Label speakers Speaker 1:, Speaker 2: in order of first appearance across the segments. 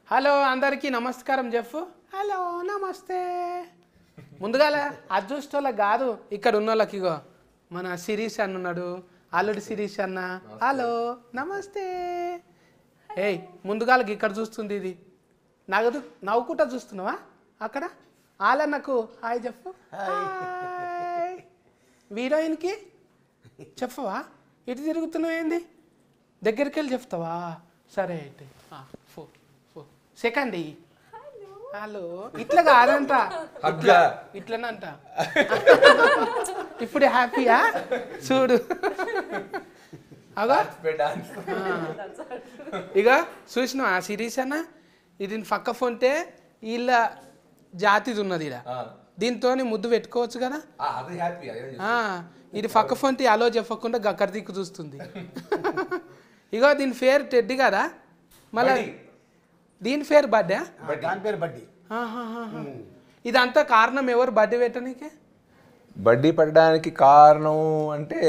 Speaker 1: Hello అందరికీ నమస్కారం చెప్పు. హలో నమస్తే. ముందుగాల అదృష్టోళ్ళ కాదు, ఇక్కడ ఉన్న వాళ్ళకి ఇగో మన శిరీష్ అన్న ఉన్నాడు, అల్లుడి శిరీష్ అన్న. హలో నమస్తే. ఏయ్ ముందుగాలకి ఇక్కడ చూస్తుంది ఇది నగదు నవ్వుకుంటా చూస్తున్నావా అక్కడ? ఆలన్నకు హాయ్ చెప్పు. హీరోయిన్కి చెప్పవా? ఇటు తిరుగుతున్నావు ఏంది? దగ్గరికి వెళ్ళి చెప్తావా? సరే అయితే సెకండ్ హలో. ఇట్లా కాదంట, ఇట్లనంట. ఇప్పుడు హ్యాపీయా చూడు. అగా ఇక చూసినావు ఆ సిరీస్ అన్న, ఇది పక్క ఫోన్తే వీళ్ళ జాతిది ఉన్నది ఇడ, దీంతో ముద్దు పెట్టుకోవచ్చు కదా. ఇది పక్క ఫోన్ అలో చెప్పకుండా గక్కర దిక్కు చూస్తుంది. ఇగో దీని పేరు టెడ్డి కదా, మళ్ళీ దీని పేరు బర్త్డే. ఇదంతా కారణం ఎవరు బర్త్డే పెట్టనీకే?
Speaker 2: బడ్డీ పడడానికి కారణం అంటే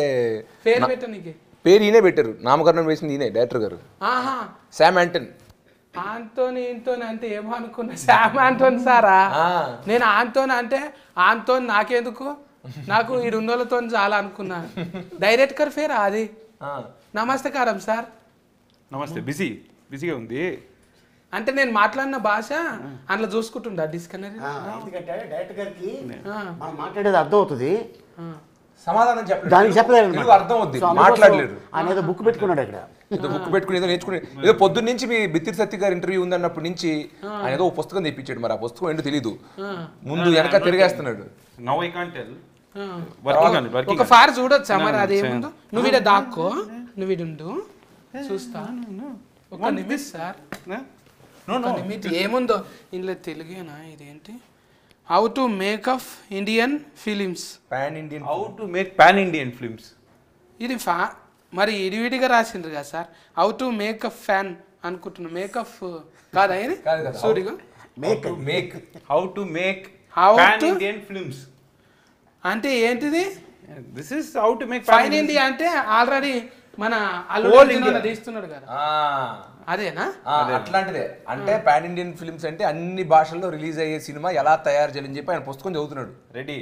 Speaker 1: పేరు పెట్టనీకే.
Speaker 2: పేరు ఈయనే పెట్టారు, నామకరణం వేసింది ఈయనే డైరెక్టర్ గారు. శామ్ యాంటన్.
Speaker 1: ఆంటోని ఇంటోని అంటే ఏమో అనుకున్నా, శామ్ ఆంటోని సారా. నేను ఆంటోని అంటే ఆంటోని నాకెందుకు, నాకు ఈ రెండోళ్ళతో చాలా అనుకున్నా. డైరెక్టర్ పేరు అది. నమస్కారం సార్.
Speaker 3: నమస్తే. బిజీగా ఉంది
Speaker 1: అంటే నేను మాట్లాడిన భాష అందులో చూసుకుంటుండా డిస్కనరీ.
Speaker 4: ఎందుకంటే డైరెక్టర్ గారికి మనం మాట్లాడేది అర్థం అవుతుంది,
Speaker 2: సమాధానం
Speaker 4: దానికి చెప్పలేదు,
Speaker 2: అర్థం అవుద్ది, మాట్లాడలేరు.
Speaker 4: ఆయన ఏదో బుక్ పెట్టుకున్నాడు ఇక్కడ,
Speaker 2: ఏదో బుక్ పెట్టుకుని ఏదో నేర్చుకుని, ఏదో పొద్దున్న నుంచి మీ బిత్తిరి సత్య గారి ఇంటర్వ్యూ ఉందన్నప్పటి నుంచి ఆయన ఏదో పుస్తకం తెప్పించాడు. మరి ఆ పుస్తకం ఏంటో తెలీదు, ముందు వెనక తిరిగేస్తున్నాడు.
Speaker 3: Now I can't tell.
Speaker 1: ఒక ఫార్ చూడొచ్చా మరి? అదేముందో నువ్వు ఇడ దాక్కో, నువ్వు ఇడుండు చూస్తా. ఒక నిమిషం సార్, ఏముందో ఇందులో తెలుగేనా? ఇదేంటి? How to make of Indian films.
Speaker 3: How to make pan Indian films.
Speaker 1: ఇది మరి ఇడివిడిగా రాసిండ్రు కదా sir. How to make of fan అనుకుంటున్నా. మేకప్ కాదా ఇది? సూరిగా
Speaker 3: how to make pan Indian films
Speaker 1: అంటే ఏంటిది?
Speaker 3: This is how to make
Speaker 1: fine India అంటే ఆల్రెడీ మన అల్లుడు తీస్తున్నాడు కదా, అదేనా?
Speaker 2: అట్లాంటిదే. అంటే పాన్ ఇండియన్ ఫిల్మ్స్ అంటే అన్ని భాషల్లో రిలీజ్ అయ్యే సినిమా ఎలా తయారు చేయాలని చెప్పి ఆయన పుస్తకం చదువుతున్నాడు.
Speaker 3: రెడీ.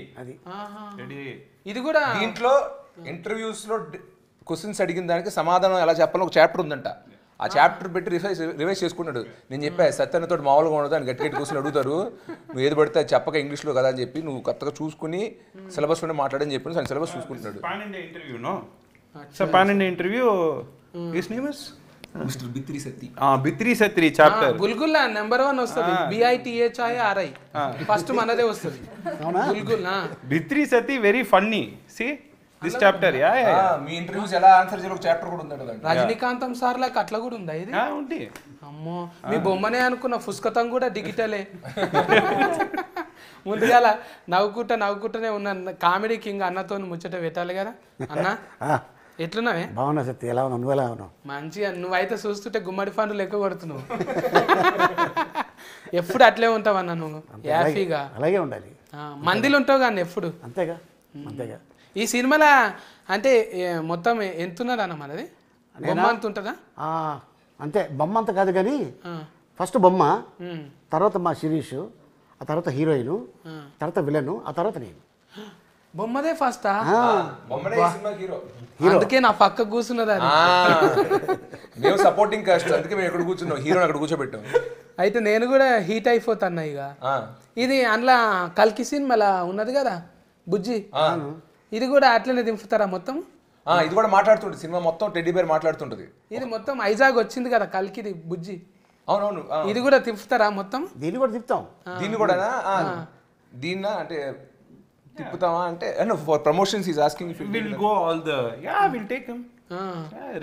Speaker 1: ఇది కూడా
Speaker 2: దీంట్లో ఇంటర్వ్యూస్ లో క్వశ్చన్స్ అడిగిన దానికి సమాధానం ఎలా చెప్పాలో ఒక చాప్టర్ ఉందంట. ఆ చాప్టర్ పెట్టి రివైజ్ చేసుకున్నాడు. నేను చెప్పా సత్యన్నతో మామూలుగా ఉండదు అని గట్టి క్వశ్చన్ అడుగుతారు, నువ్వు ఏది పడితే చెప్పక ఇంగ్లీష్లో కదా అని చెప్పి నువ్వు కొత్తగా చూసుకుని సిలబస్ లోనే మాట్లాడని చెప్పి ఆయన సిలబస్ చూసుకుంటున్నాడు.
Speaker 3: Pan India interview no. So pan India interview his name is
Speaker 2: mister Bithiri Sathi.
Speaker 3: Bithiri Sathi chapter
Speaker 1: గుల్గుల్ నెంబర్ 1 వస్తుంది. BITHIRI ఫస్ట్ మనదే వస్తుంది. గుల్గుల్
Speaker 3: Bithiri Sathi very funny. See this chapter. Yeah
Speaker 2: మీ ఇంటర్వ్యూస్ ఎలా ఆన్సర్ చేయాలి ఒక చాప్టర్ కూడా ఉందంట.
Speaker 1: రజనీకాంతం సార్ లాగా అట్లా కూడా ఉందా ఇది?
Speaker 3: ఉంది.
Speaker 1: అమ్మో మీ బొమ్మనే అనుకున్న, పుస్తకం కూడా డిజిటలే. ముందుగాల నవ్వుకుంటూనే ఉన్న కామెడీ కింగ్ అన్నతో ముచ్చట పెట్టాలి కదా. అన్న ఎట్లున్నావే?
Speaker 4: బాగున్నా సత్య, ఎలా ఉన్నావు? నువ్వు ఎలా ఉన్నావు?
Speaker 1: మంచిగా. నువ్వైతే చూస్తుంటే గుమ్మడి పండ్లు లెక్క కొడుతున్నావు. ఎప్పుడు అట్లే ఉంటావు అన్న నువ్వు, హ్యాపీగా.
Speaker 4: అలాగే ఉండాలి.
Speaker 1: మందిలో ఉంటావు కానీ ఎప్పుడు.
Speaker 4: అంతేగా.
Speaker 1: ఈ సినిమాలో అంటే మొత్తం ఎంత ఉన్నది అన్న మనది? బొమ్మ అంత ఉంటుందా?
Speaker 4: అంతే, బొమ్మ అంత కాదు కానీ ఫస్ట్ బొమ్మ, తర్వాత మా శిరీష్, ఆ తర్వాత హీరోయిన్, తర్వాత విలన్, ఆ తర్వాత నేను.
Speaker 1: బొమ్మదే ఫస్టా? అందుకే నా పక్క కూర్చున్నది.
Speaker 2: మేము సపోర్టింగ్ కాస్ట్, అందుకే మేము ఎక్కడ కూర్చున్నాం, హీరోని అక్కడ కూర్చోబెట్టాం.
Speaker 1: అయితే నేను కూడా హీట్ అయిపోతాను ఇక. ఇది అందులో కల్కి సినిమాలా ఉన్నది కదా బుజ్జి, ఇది కూడా అట్లనే దింపుతారా మొత్తం?
Speaker 2: ఇది కూడా మాట్లాడుతుంటది సినిమా మొత్తం, టెడ్డీ బేర్ మాట్లాడుతుంటది.
Speaker 1: ఇది మొత్తం ఐజాగ్ వచ్చింది కదా కల్కిది బుజ్జి.
Speaker 2: అవునవును.
Speaker 1: ఇది కూడా తిప్పుతారా మొత్తం?
Speaker 4: దీన్ని కూడా తిప్పుతాం.
Speaker 2: దీన్ని కూడా దీన్న అంటే తిప్పుతామా అంటే for promotions is asking if
Speaker 3: will go all the will take him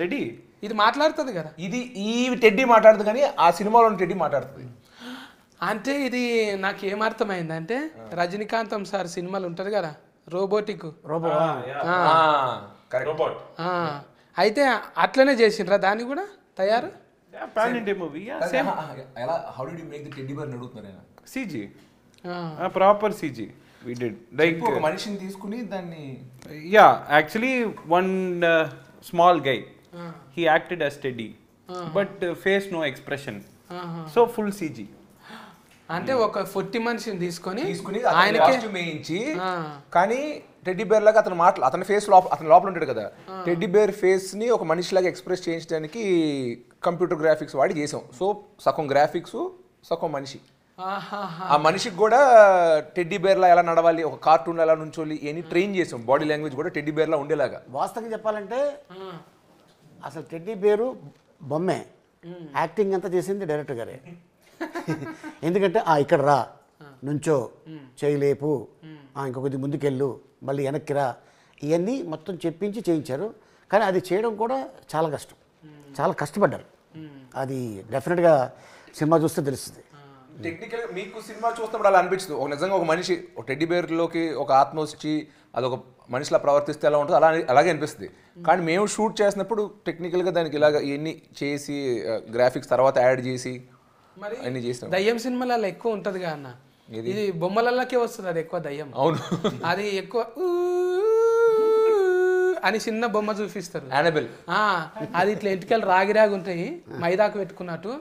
Speaker 3: ready.
Speaker 1: ఇది మాట్లాడుతుంది కదా,
Speaker 2: ఇది ఈ టెడ్డీ మాట్లాడుతుంది కానీ ఆ సినిమాలో టెడ్డీ మాట్లాడుతుంది.
Speaker 1: అంటే ఇది నాకు ఏమర్థమైంది అంటే రజనీకాంతం సార్ సినిమాలు ఉంటది కదా రోబోటిక్ అయితే అట్లనే చేసిండ్రా దాన్ని కూడా తయారు?
Speaker 3: Pan India movie.
Speaker 2: సేమ్ ఎలా how did you make the teddy bear అని అడుగుతున్నారు ఆయన.
Speaker 3: CG proper CG we did like
Speaker 2: ఒక మనిషిని తీసుకుని దాన్ని
Speaker 3: actually one small guy he acted as Teddy but face no expression. So full CG.
Speaker 1: అంటే ఒక 40 మనిషిని తీసుకొని
Speaker 2: ఆయనకి కాస్ట్యూమ్ వేయించి, కానీ టెడ్డీ బేర్ లాగా అతని ఫేస్ అతని లోపల ఉంటాడు కదా, టెడ్డీ బేర్ ఫేస్ ని ఒక మనిషిలాగా ఎక్స్ప్రెస్ చేయించడానికి కంప్యూటర్ గ్రాఫిక్స్ వాడి చేసాం. సో సగం గ్రాఫిక్స్ సగం మనిషి. ఆ మనిషికి కూడా టెడ్డీ బేర్లా ఎలా నడవాలి, ఒక కార్టూన్ ఎలా నుంచోలి అని ట్రైన్ చేసాం. బాడీ లాంగ్వేజ్ కూడా టెడ్డీ బేర్లా ఉండేలాగా.
Speaker 4: వాస్తవంగా చెప్పాలంటే అసలు టెడ్డీ బేరు బొమ్మే, యాక్టింగ్ అంతా చేసింది డైరెక్టర్ గారే. ఎందుకంటే ఇక్కడ రా, నుంచో, చేయలేపు, ఇంకొకటి ముందుకెళ్ళు, మళ్ళీ వెనక్కి రా, ఇవన్నీ మొత్తం చెప్పించి చేయించారు. కానీ అది చేయడం కూడా చాలా కష్టం, చాలా కష్టపడ్డారు. అది డెఫినెట్గా సినిమా చూస్తే తెలుస్తుంది.
Speaker 2: టెక్నికల్ మీకు సినిమా చూస్తున్నప్పుడు అలా అనిపిస్తుంది, ఒక నిజంగా ఒక మనిషి ఒక టెడ్డీ బేర్లోకి ఒక ఆత్మ వచ్చి అదొక మనిషిలా ప్రవర్తిస్తే ఎలా ఉంటుందో అలాగే అనిపిస్తుంది. కానీ మేము షూట్ చేసినప్పుడు టెక్నికల్గా దానికి ఇలాగ ఇవన్నీ చేసి గ్రాఫిక్స్ తర్వాత యాడ్ చేసి అన్ని చేస్తాం.
Speaker 1: దయ్యం సినిమాలలో ఎక్కువ ఉంటదిగా అన్న, ఇది బొమ్మలకే వస్తుంది అది ఎక్కువ దయ్యం.
Speaker 2: అవును,
Speaker 1: అది ఎక్కువ అని చిన్న బొమ్మ చూపిస్తారు.
Speaker 2: యానబెల్
Speaker 1: అది ఇట్లా ఎంటికలు రాగి ఉంటాయి, మైదాకు పెట్టుకున్నట్టు,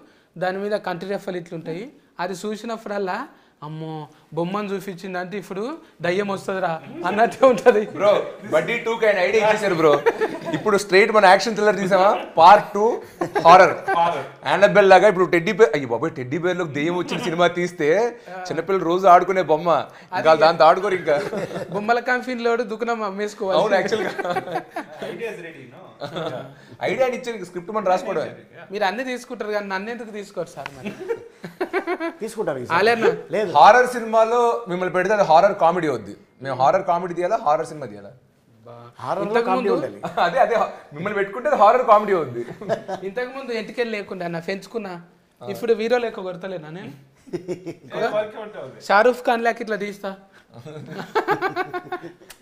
Speaker 1: దాని మీద కంటి రెఫలు ఇట్లుంటాయి. అది చూసినప్పుడల్లా అమ్మో బొమ్మను చూపించింది అంటే ఇప్పుడు దయ్యం వస్తుందిరా అన్నట్టే ఉంటది.
Speaker 2: బ్రో బడ్డీ 2 కి ఐడియా ఇచ్చేసారు బ్రో. ఇప్పుడు స్ట్రైట్ మన యాక్షన్ థ్రిల్లర్ తీసామా, పార్ట్ 2 హారర్. యానబెల్ లాగా ఇప్పుడు టెడ్డీ బేర్, అయ్యి బాబాయ్ టెడ్డీ బేర్ లో దెయ్యం వచ్చిన సినిమా తీస్తే చిన్నపిల్లలు రోజు ఆడుకునే బొమ్మ, ఇంకా దాంతో ఆడుకోరు. ఇంకా
Speaker 1: బొమ్మల కంపెనీలో దుకాణం అమ్మేసుకోవాలి.
Speaker 2: అవును, యాక్చువల్గా ఐడియా ఇచ్చారు, స్క్రిప్ట్ మనం రాసుకోవడం.
Speaker 1: మీరు అన్ని తీసుకుంటారు కానీ నన్ను ఎందుకు తీసుకోరు సార్? మరి
Speaker 4: తీసుకుంటారు.
Speaker 2: లేదు, హారర్ సినిమాలో మిమ్మల్ని పెడితే అది హారర్ కామెడీ అవుద్ది. మేము హారర్ కామెడీ తీయాలా, హారర్ సినిమా తీయాలా? అదే అదే మిమ్మల్ని పెట్టుకుంటే హారర్ కామెడీ అవుద్ది.
Speaker 1: ఇంతకు ముందు ఎంటికెళ్ళి లేకుండా అన్న పెంచుకున్నా, ఇప్పుడు వీరో లెక్క కొడతలేనా నేను? షారూఫ్ ఖాన్ లాక్ ఇట్లా తీస్తా.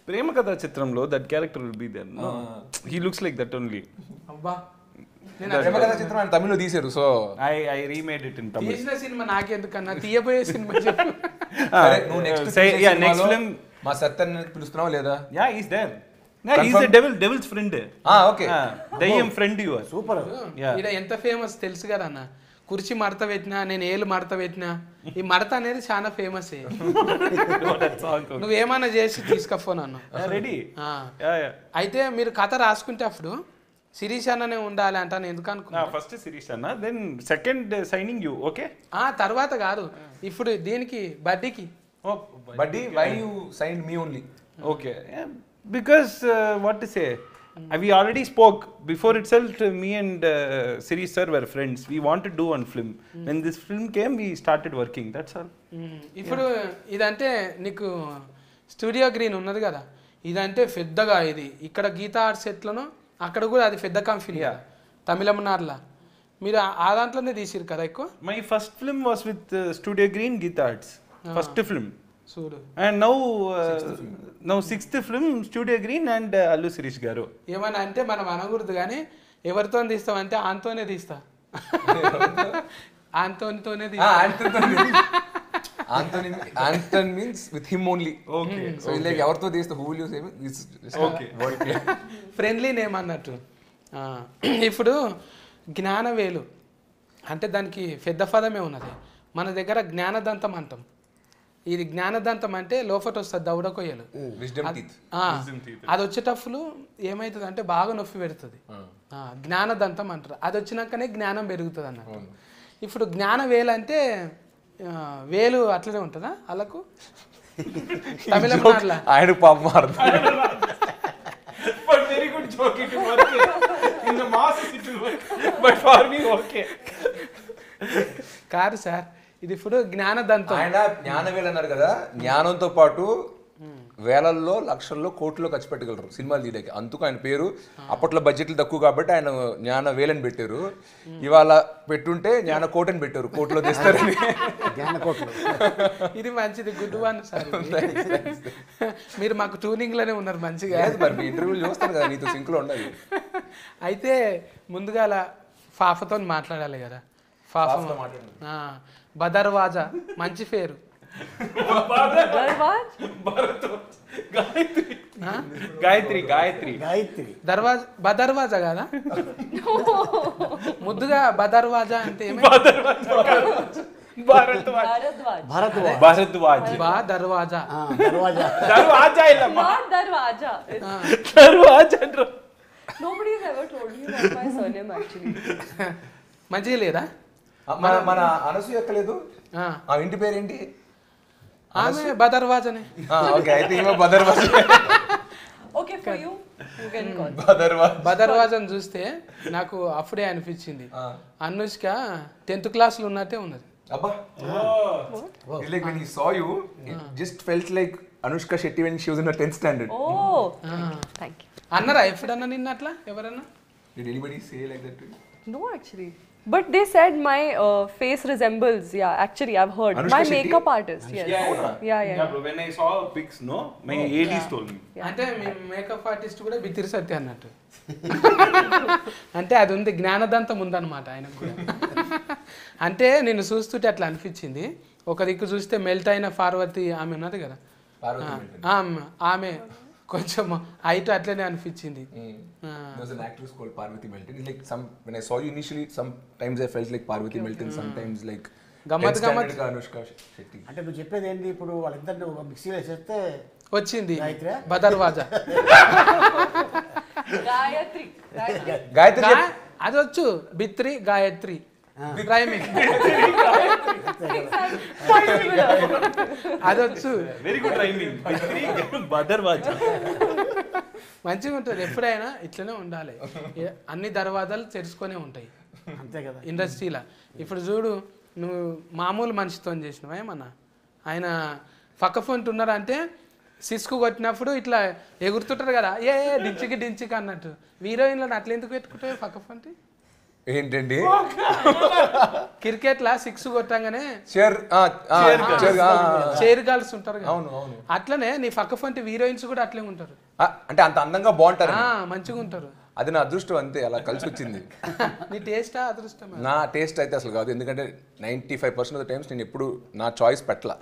Speaker 3: ప్రేమ కథా చిత్రంలో that character will be there. He looks like that only.
Speaker 1: అబ్బా,
Speaker 2: ప్రేమ కథా చిత్రం ఆయన తమిళ్లో తీశారు. So
Speaker 3: I remade it in Tamil.
Speaker 1: తీసిన సినిమా నాకెందుకన్నా, తీయబోయే సినిమా చెప్పు.
Speaker 2: నువ్వు
Speaker 3: నెక్స్ట్ ఫిల్మ్
Speaker 2: మా సత్యన్ పిలుస్తున్నావా లేదా?
Speaker 3: Ya is there. He's the devil's friend.
Speaker 2: Okay,
Speaker 3: దయ్యం ఫ్రెండ్. You are
Speaker 4: super.
Speaker 1: ఈడ ఎంత ఫేమస్ తెలుసు కదా అన్న, కుర్చీ మడత పెట్టినా, నేను ఏళ్ళు మడత పెట్టినా, ఈ మడత అనేది చాలా ఫేమస్. నువ్వేమన్నా చేసి తీసుకపో నన్ను.
Speaker 3: రెడీ.
Speaker 1: అయితే మీరు కథ రాసుకుంటే అప్పుడు శిరీష్ అన్ననే ఉండాలి అంటాను. ఎందుకు అనుకున్నా?
Speaker 3: ఫస్ట్ శిరీష్ అన్న, then second signing you. Okay,
Speaker 1: తర్వాత కాదు, ఇప్పుడు దీనికి బడ్డీకి.
Speaker 2: Buddy, why you signed me only?
Speaker 3: Okay, because what to say, we already spoke before itself. Me and Sirish sir were friends. We wanted to do one film. When this film came, we started working. That's all.
Speaker 1: ఇప్పుడు ఇదంటే నీకు studio green ఉన్నది కదా, ఇదంటే పెద్దగా ఇది ఇక్కడ Gita arts ఎట్లను అక్కడ కూడా అది పెద్ద కంపెనీ తమిళనాడులో. మీరు ఆ దాంట్లోనే తీసిరు కదా ఎక్కువ.
Speaker 3: My first film was with Studio Green, Geetha Arts. First film.
Speaker 1: చూడు.
Speaker 3: And now sixth film, Studio Green and Allu Sirish garu.
Speaker 1: ఏమన్నా అంటే మనం అనకూడదు కానీ ఎవరితో తీస్తామంటే ఆంతోనే తీస్తా. ఆంతోనితోనే తీస్తా.
Speaker 2: Anton means with him only.
Speaker 3: Okay.
Speaker 2: So like ఎవరితో తీస్తా, who will you say?
Speaker 3: Okay.
Speaker 1: Friendly name అన్నట్టు. ఇప్పుడు జ్ఞానవేలు అంటే దానికి పెద్ద పదమే ఉన్నది. మన దగ్గర జ్ఞానదంతం అంటాం. ఇది జ్ఞానదంతం అంటే లోపట వస్తుంది దౌడ కొయ్యలు. అది వచ్చేటప్పుడు ఏమవుతుంది అంటే బాగా నొప్పి పెడుతుంది, జ్ఞానదంతం అంటారు. అది వచ్చినాకనే జ్ఞానం పెరుగుతుంది అన్నట్టు. ఇప్పుడు జ్ఞాన వేలు అంటే వేలు అట్లనే ఉంటుందా అలాకు తమిళనాడులో?
Speaker 2: ఆయన పాపం
Speaker 3: But very good joke, it will work. In the masses it will work. But for me, okay.
Speaker 1: కాదు సార్, ఇది ఇప్పుడు జ్ఞానదంతం.
Speaker 2: ఆయన జ్ఞానవేలు అన్నారు కదా, జ్ఞానంతో పాటు వేలల్లో లక్షల్లో కోట్లలో ఖర్చు పెట్టగలరు సినిమాలు తీయడానికి. అందుకు ఆయన పేరు. అప్పట్లో బడ్జెట్లు తక్కువ కాబట్టి ఆయన జ్ఞాన వేలని పెట్టారు. ఇవాళ పెట్టుంటే జ్ఞాన కోట్ అని పెట్టారు, కోట్లో తీస్తారని.
Speaker 1: ఇది మంచిది, గుడ్ వన్ సార్. మీరు మాకు ట్యూనింగ్ లోనే ఉన్నారు మంచిగా.
Speaker 2: మరి మీ ఇంటర్వ్యూలు చూస్తాను కదా, నీతో సింక్ లో ఉండాలి.
Speaker 1: అయితే ముందుగా ఫాఫతో మాట్లాడాలి కదా. ఫాఫ బదర్వాజా మంచి పేరు.
Speaker 5: Darvaj?
Speaker 3: గాయత్రి
Speaker 1: బదర్వాజా కాదా? ముద్దుగా బదర్వాజా అంటే ఏమి?
Speaker 5: Bharadwaj.
Speaker 3: భారద్వాజ్
Speaker 1: దర్వాజా.
Speaker 3: దర్వాజా ಇಲ್ಲ
Speaker 5: Not Darwaja.
Speaker 3: దర్వాజా
Speaker 5: Nobody has ever told me about my surname actually.
Speaker 1: మంచిగా లేదా?
Speaker 2: మన అనసూయ ఎక్కలేదు.
Speaker 1: ఆ.
Speaker 2: ఆ ఇంటి పేరేంటి?
Speaker 1: ఆమె బదర్వాజనే.
Speaker 2: ఓకే, అయితే ఈమె బదర్వాజ్.
Speaker 5: Okay, for you, you can call.
Speaker 1: బదర్వాజను చూస్తే నాకు అప్పుడే అనిపించింది అనుష్క 10th క్లాస్లో ఉన్నట్టే ఉన్నది.
Speaker 2: అబ్బా, like when he saw you, it just felt like Anushka Shetty when she was in her 10th standard.
Speaker 5: Oh, thank you.
Speaker 1: అన్నారా ఎప్పుడన్నా నిన్న అట్లా ఎవరన్నా?
Speaker 2: Did anybody say like that to you?
Speaker 5: No, actually. But they said my face resembles, yeah, actually I've heard.
Speaker 2: Anushka
Speaker 5: my
Speaker 2: Shetty?
Speaker 5: makeup artist, yes. Yeah.
Speaker 3: bro, when I saw pics, no, my ADs told me.
Speaker 1: అంటే మీ makeup artist కూడా బిత్తిరి సత్య అన్నట్టు. అంటే అది ఉంది, జ్ఞానదంతం ఉందన్నమాట ఆయనకు కూడా. అంటే నేను చూస్తుంటే అట్లా అనిపించింది. ఒక దిక్కు చూస్తే మెల్ట్ అయిన పార్వతి ఆమె ఉన్నది కదా, ఆమె కొంచెం హైట్ అట్లనే అనిపించింది.
Speaker 2: There was an actress called Parvati Melton. It's like when I saw you initially, sometimes I felt like Parvati Melton, sometimes like
Speaker 1: గమ్మత్
Speaker 2: Anushka Shetty.
Speaker 4: అంటే నువ్వు చెప్పేది ఏంటి? ఇప్పుడు వాళ్ళిద్దరిని ఒక మిక్సీలో వేసేస్తే
Speaker 1: వచ్చింది
Speaker 4: గాయత్రి?
Speaker 1: బదర్వాజా.
Speaker 5: Gayatri.
Speaker 2: గాయత్రి
Speaker 1: అది వచ్చు, బిత్రి గాయత్రి రైమింగ్ అది వచ్చు.
Speaker 3: Very good rhyming. బదర్వాజా
Speaker 1: మంచిగా ఉంటుంది. ఎప్పుడైనా ఇట్లనే ఉండాలి. అన్ని దర్వాజాలు తెరుచుకొనే ఉంటాయి
Speaker 4: అంతే కదా
Speaker 1: ఇండస్ట్రీలో. ఇప్పుడు చూడు, నువ్వు మామూలు మనిషితో చేసినావా ఏమన్నా? ఆయన పక్క ఫోన్ ఉన్నారంటే సిస్కు కొట్టినప్పుడు ఇట్లా ఎగురుతుంటారు కదా, ఏ డించికి అన్నట్టు. హీరోయిన్లను అట్లా ఎందుకు పెట్టుకుంటావు పక్క ఫోన్?
Speaker 2: ఏంటండి?
Speaker 1: క్రికెట్లా 6 కొట్టంగానే చైర్ గర్ల్స్ ఉంటారు కదా, అట్లనే నీ పక్క ఫోన్ హీరోయిన్స్ కూడా అట్లే ఉంటారు.
Speaker 2: అంటే అంత అందంగా బాగుంటారు,
Speaker 1: మంచిగా ఉంటారు.
Speaker 2: అది నా అదృష్టం, అంతే, అలా కలిసి వచ్చింది.
Speaker 1: నీ టేస్టా అదృష్టం?
Speaker 2: నా టేస్ట్ అయితే అసలు కాదు, ఎందుకంటే 95% ఆఫ్ ద టైమ్స్ నేను ఎప్పుడు నా చాయిస్ పెట్టలా.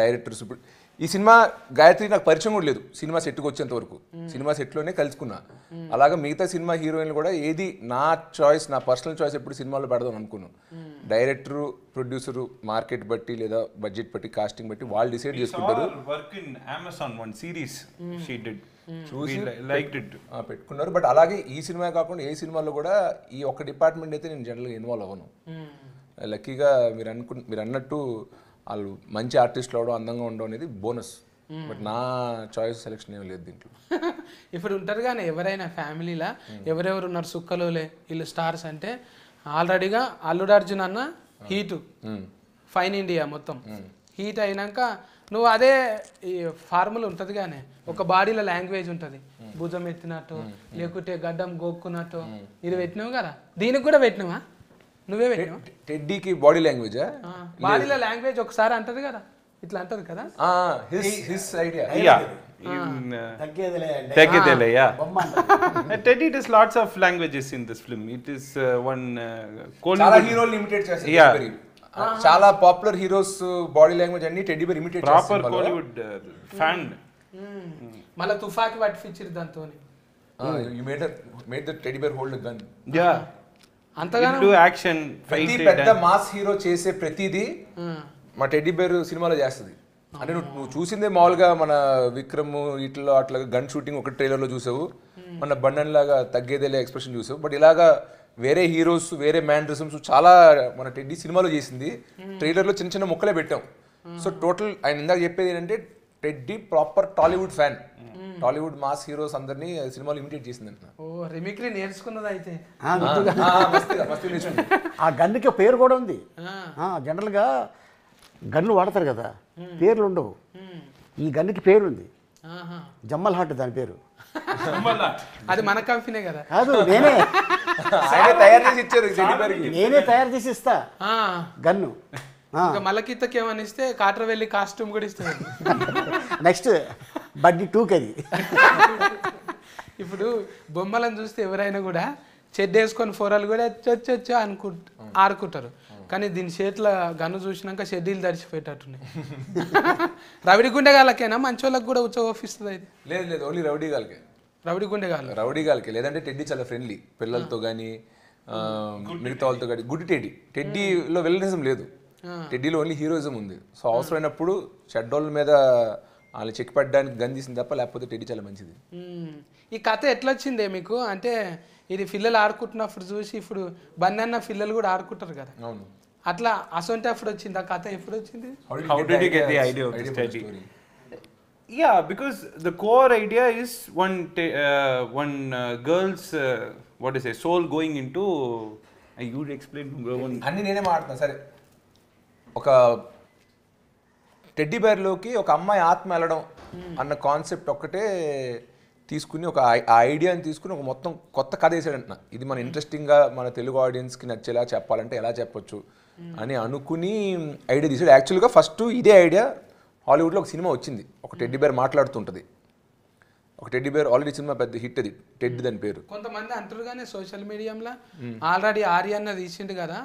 Speaker 2: డైరెక్టర్స్ ఇప్పుడు ఈ సినిమా గాయత్రి నాకు పరిచయం కూడా లేదు సినిమా సెట్కి వచ్చేంత వరకు. సినిమా సెట్లోనే కలుసుకున్నా. అలాగా మిగతా సినిమా హీరోయిన్లు కూడా ఏది నా చాయిస్, నా పర్సనల్ చాయిస్ ఎప్పుడు సినిమాలో పెడదాం అనుకున్నాను. డైరెక్టరు, ప్రొడ్యూసరు మార్కెట్ బట్టి లేదా బడ్జెట్ బట్టి, కాస్టింగ్ బట్టి వాళ్ళు డిసైడ్ చేసుకుంటారు.
Speaker 3: Work in Amazon one series she did, చూసి లైక్డ్ ఇట్,
Speaker 2: పెట్టుకున్నారు. బట్ అలాగే ఈ సినిమా కాకుండా ఏ సినిమాలో కూడా ఈ ఒక్క డిపార్ట్మెంట్ అయితే నేను జనరల్గా ఇన్వాల్వ్ అవ్వను. లక్కీగా మీరు అన్నట్టు వాళ్ళు మంచి ఆర్టిస్టులు అవడం, అందంగా ఉండడం అనేది బోనస్. బట్ నా చాయిస్ సెలెక్షన్ ఏం లేదు దీంట్లో.
Speaker 1: ఇప్పుడు ఉంటారు కానీ ఎవరైనా ఫ్యామిలీలా ఎవరెవరు ఉన్నారు సుక్కలోలే వీళ్ళు స్టార్స్ అంటే, ఆల్రెడీగా అల్లుడు అర్జున్ అన్న హీటు, ఫైన్ ఇండియా మొత్తం హీట్ అయినాక నువ్వు అదే ఈ ఫార్ములా ఉంటుంది కానీ ఒక బాడీలో లాంగ్వేజ్ ఉంటుంది, భుజం ఎత్తినట్టు లేకుంటే గడ్డం గోక్కున్నట్టు ఇది పెట్టినావు కదా, దీనికి కూడా పెట్టినావా? నువ్వే పెట్టినావా?
Speaker 2: టెడ్డీకి బాడీ లాంగ్వేజ్,
Speaker 1: బాడీలో లాంగ్వేజ్ ఒకసారి అంటది కదా, ఇట్లా అంటది కదా.
Speaker 2: His idea.
Speaker 3: తగ్గేదేలే, yeah. Teddy does lots of languages in this film. It is one
Speaker 2: చాలా హీరోలు ఇమిటేట్ చేస్తారు. చాలా పాపులర్ హీరోస్ బాడీ లాంగ్వేజ్ అన్ని టెడ్డీ బేర్ ఇమిటేట్ చేస్తారు.
Speaker 3: Proper Kollywood fan.
Speaker 1: మళ్ళీ తుఫాకి పట్టించారు దాంతో.
Speaker 2: You made the teddy bear hold a gun.
Speaker 3: Yeah.
Speaker 1: అంతగానో
Speaker 3: do action fight.
Speaker 2: పెద్ద మాస్ హీరో చేసే ప్రతిదీ మా టెడ్డీ బేర్ సినిమాలో చేస్తుంది. అంటే నువ్వు చూసిందే మామూలుగా మన విక్రమ్ ఇట్లా అట్లా గన్ షూటింగ్ ఒక ట్రైలర్లో చూసావు, మన బండన్ లాగా తగ్గేదేలే ఎక్స్ప్రెషన్ చూసావు. బట్ ఇలాగా వేరే హీరోస్, వేరే మ్యానరిజమ్స్ చాలా మన టెడ్డీ సినిమాలో చేసింది. ట్రైలర్లో చిన్న చిన్న ముక్కలే పెట్టాం. సో టోటల్ ఆయన ఇందాక చెప్పేది ఏంటంటే teddy proper Tollywood fan. Tollywood mass heroes అందరినీ సినిమాలు ఇమిటేట్ చేసింది అంట.
Speaker 1: ఓ రిమిక్రీ నేర్చుకున్నది అయితే.
Speaker 4: ఆ గన్నుకి పేరు కూడా ఉంది. జనరల్గా గన్ను వాడతారు కదా, పేర్లు ఉండవు. ఈ గన్నుకి పేరు ఉంది, జమ్మల్ హాట్ దాని పేరు.
Speaker 1: అది మన కంపెనీ కదా.
Speaker 4: కాదు, నేనే
Speaker 2: తయారు చేసి ఇచ్చారు,
Speaker 4: నేనే తయారు చేసి ఇస్తా గన్ను.
Speaker 1: మల్లకిత్తకి ఏమని ఇస్తే కాటర్ వెళ్ళి కాస్ట్యూమ్ కూడా ఇస్తుంది.
Speaker 4: నెక్స్ట్ బడ్డీ 2కి అది.
Speaker 1: ఇప్పుడు బొమ్మలను చూస్తే ఎవరైనా కూడా చెడ్డ వేసుకొని ఫోరాలు కూడా చొచ్చు ఆడుకుంటారు. కానీ దీని చేతిలో గన్ను చూసినాక షెడ్యూల్ తడిచిపోయేటట్టున్నాయి. రవిడి గుండెగాళ్ళకేనా మంచోళ్ళకి కూడా ఉచ్చోపిస్తుంది అయితే?
Speaker 2: లేదు లేదు, ఓన్లీ రౌడీ గాలకే.
Speaker 1: రవిడి గుండెగాళ్ళు.
Speaker 2: రౌడీ గాలకే. లేదంటే టెడ్డీ చాలా ఫ్రెండ్లీ పిల్లలతో కానీ మిగతా వాళ్ళతో కానీ. గుడ్ టెడ్డీలో విలనిజం లేదు, టెడ్డీలో ఓన్లీ హీరోయిజం ఉంది. సో అవసరమైనప్పుడు చెడ్డోళ్ళ మీద వాళ్ళు చెక్ పెట్టడానికి గన్ తీసింది తప్ప, లేకపోతే టెడ్డీ చాలా మంచిది.
Speaker 1: ఈ కథ ఎట్లా వచ్చిందే మీకు? అంటే ఇది పిల్లలు ఆడుకుంటున్నప్పుడు చూసి ఇప్పుడు బన్నన్న పిల్లలు కూడా ఆడుకుంటారు కదా,
Speaker 2: అవును.
Speaker 1: అట్లా అసొంటి అప్పుడు వచ్చింది ఆ కథ. ఎప్పుడు వచ్చింది?
Speaker 3: How did you get the idea of the study? Yeah, because the core idea is one girl's what is it, soul going into. You would explain.
Speaker 2: అన్నీ నేనే మాట్లాడుతాను. సరే, ఒక టెడ్డీ బేర్లోకి ఒక అమ్మాయి ఆత్మ వెళ్ళడం అన్న కాన్సెప్ట్ ఒక్కటే తీసుకుని, ఒక ఐడియాని తీసుకుని ఒక మొత్తం కొత్త కథ వేసాడంటున్నా. ఇది మన ఇంట్రెస్టింగ్గా మన తెలుగు ఆడియన్స్కి నచ్చేలా చెప్పాలంటే ఎలా చెప్పొచ్చు అని అనుకుని ఐడియా తీసాడు. యాక్చువల్గా ఫస్ట్ ఇదే ఐడియా హాలీవుడ్లో ఒక సినిమా వచ్చింది, ఒక టెడ్డీ బేర్ మాట్లాడుతుంటుంది. ఒక టెడ్డీ బేర్ ఆల్రెడీ సినిమా పెద్ద హిట్, అది టెడ్ దాని పేరు.
Speaker 1: కొంతమంది అంటారు కానీ సోషల్ మీడియాలో ఆల్రెడీ ఆర్యన్న తీసిండు కదా,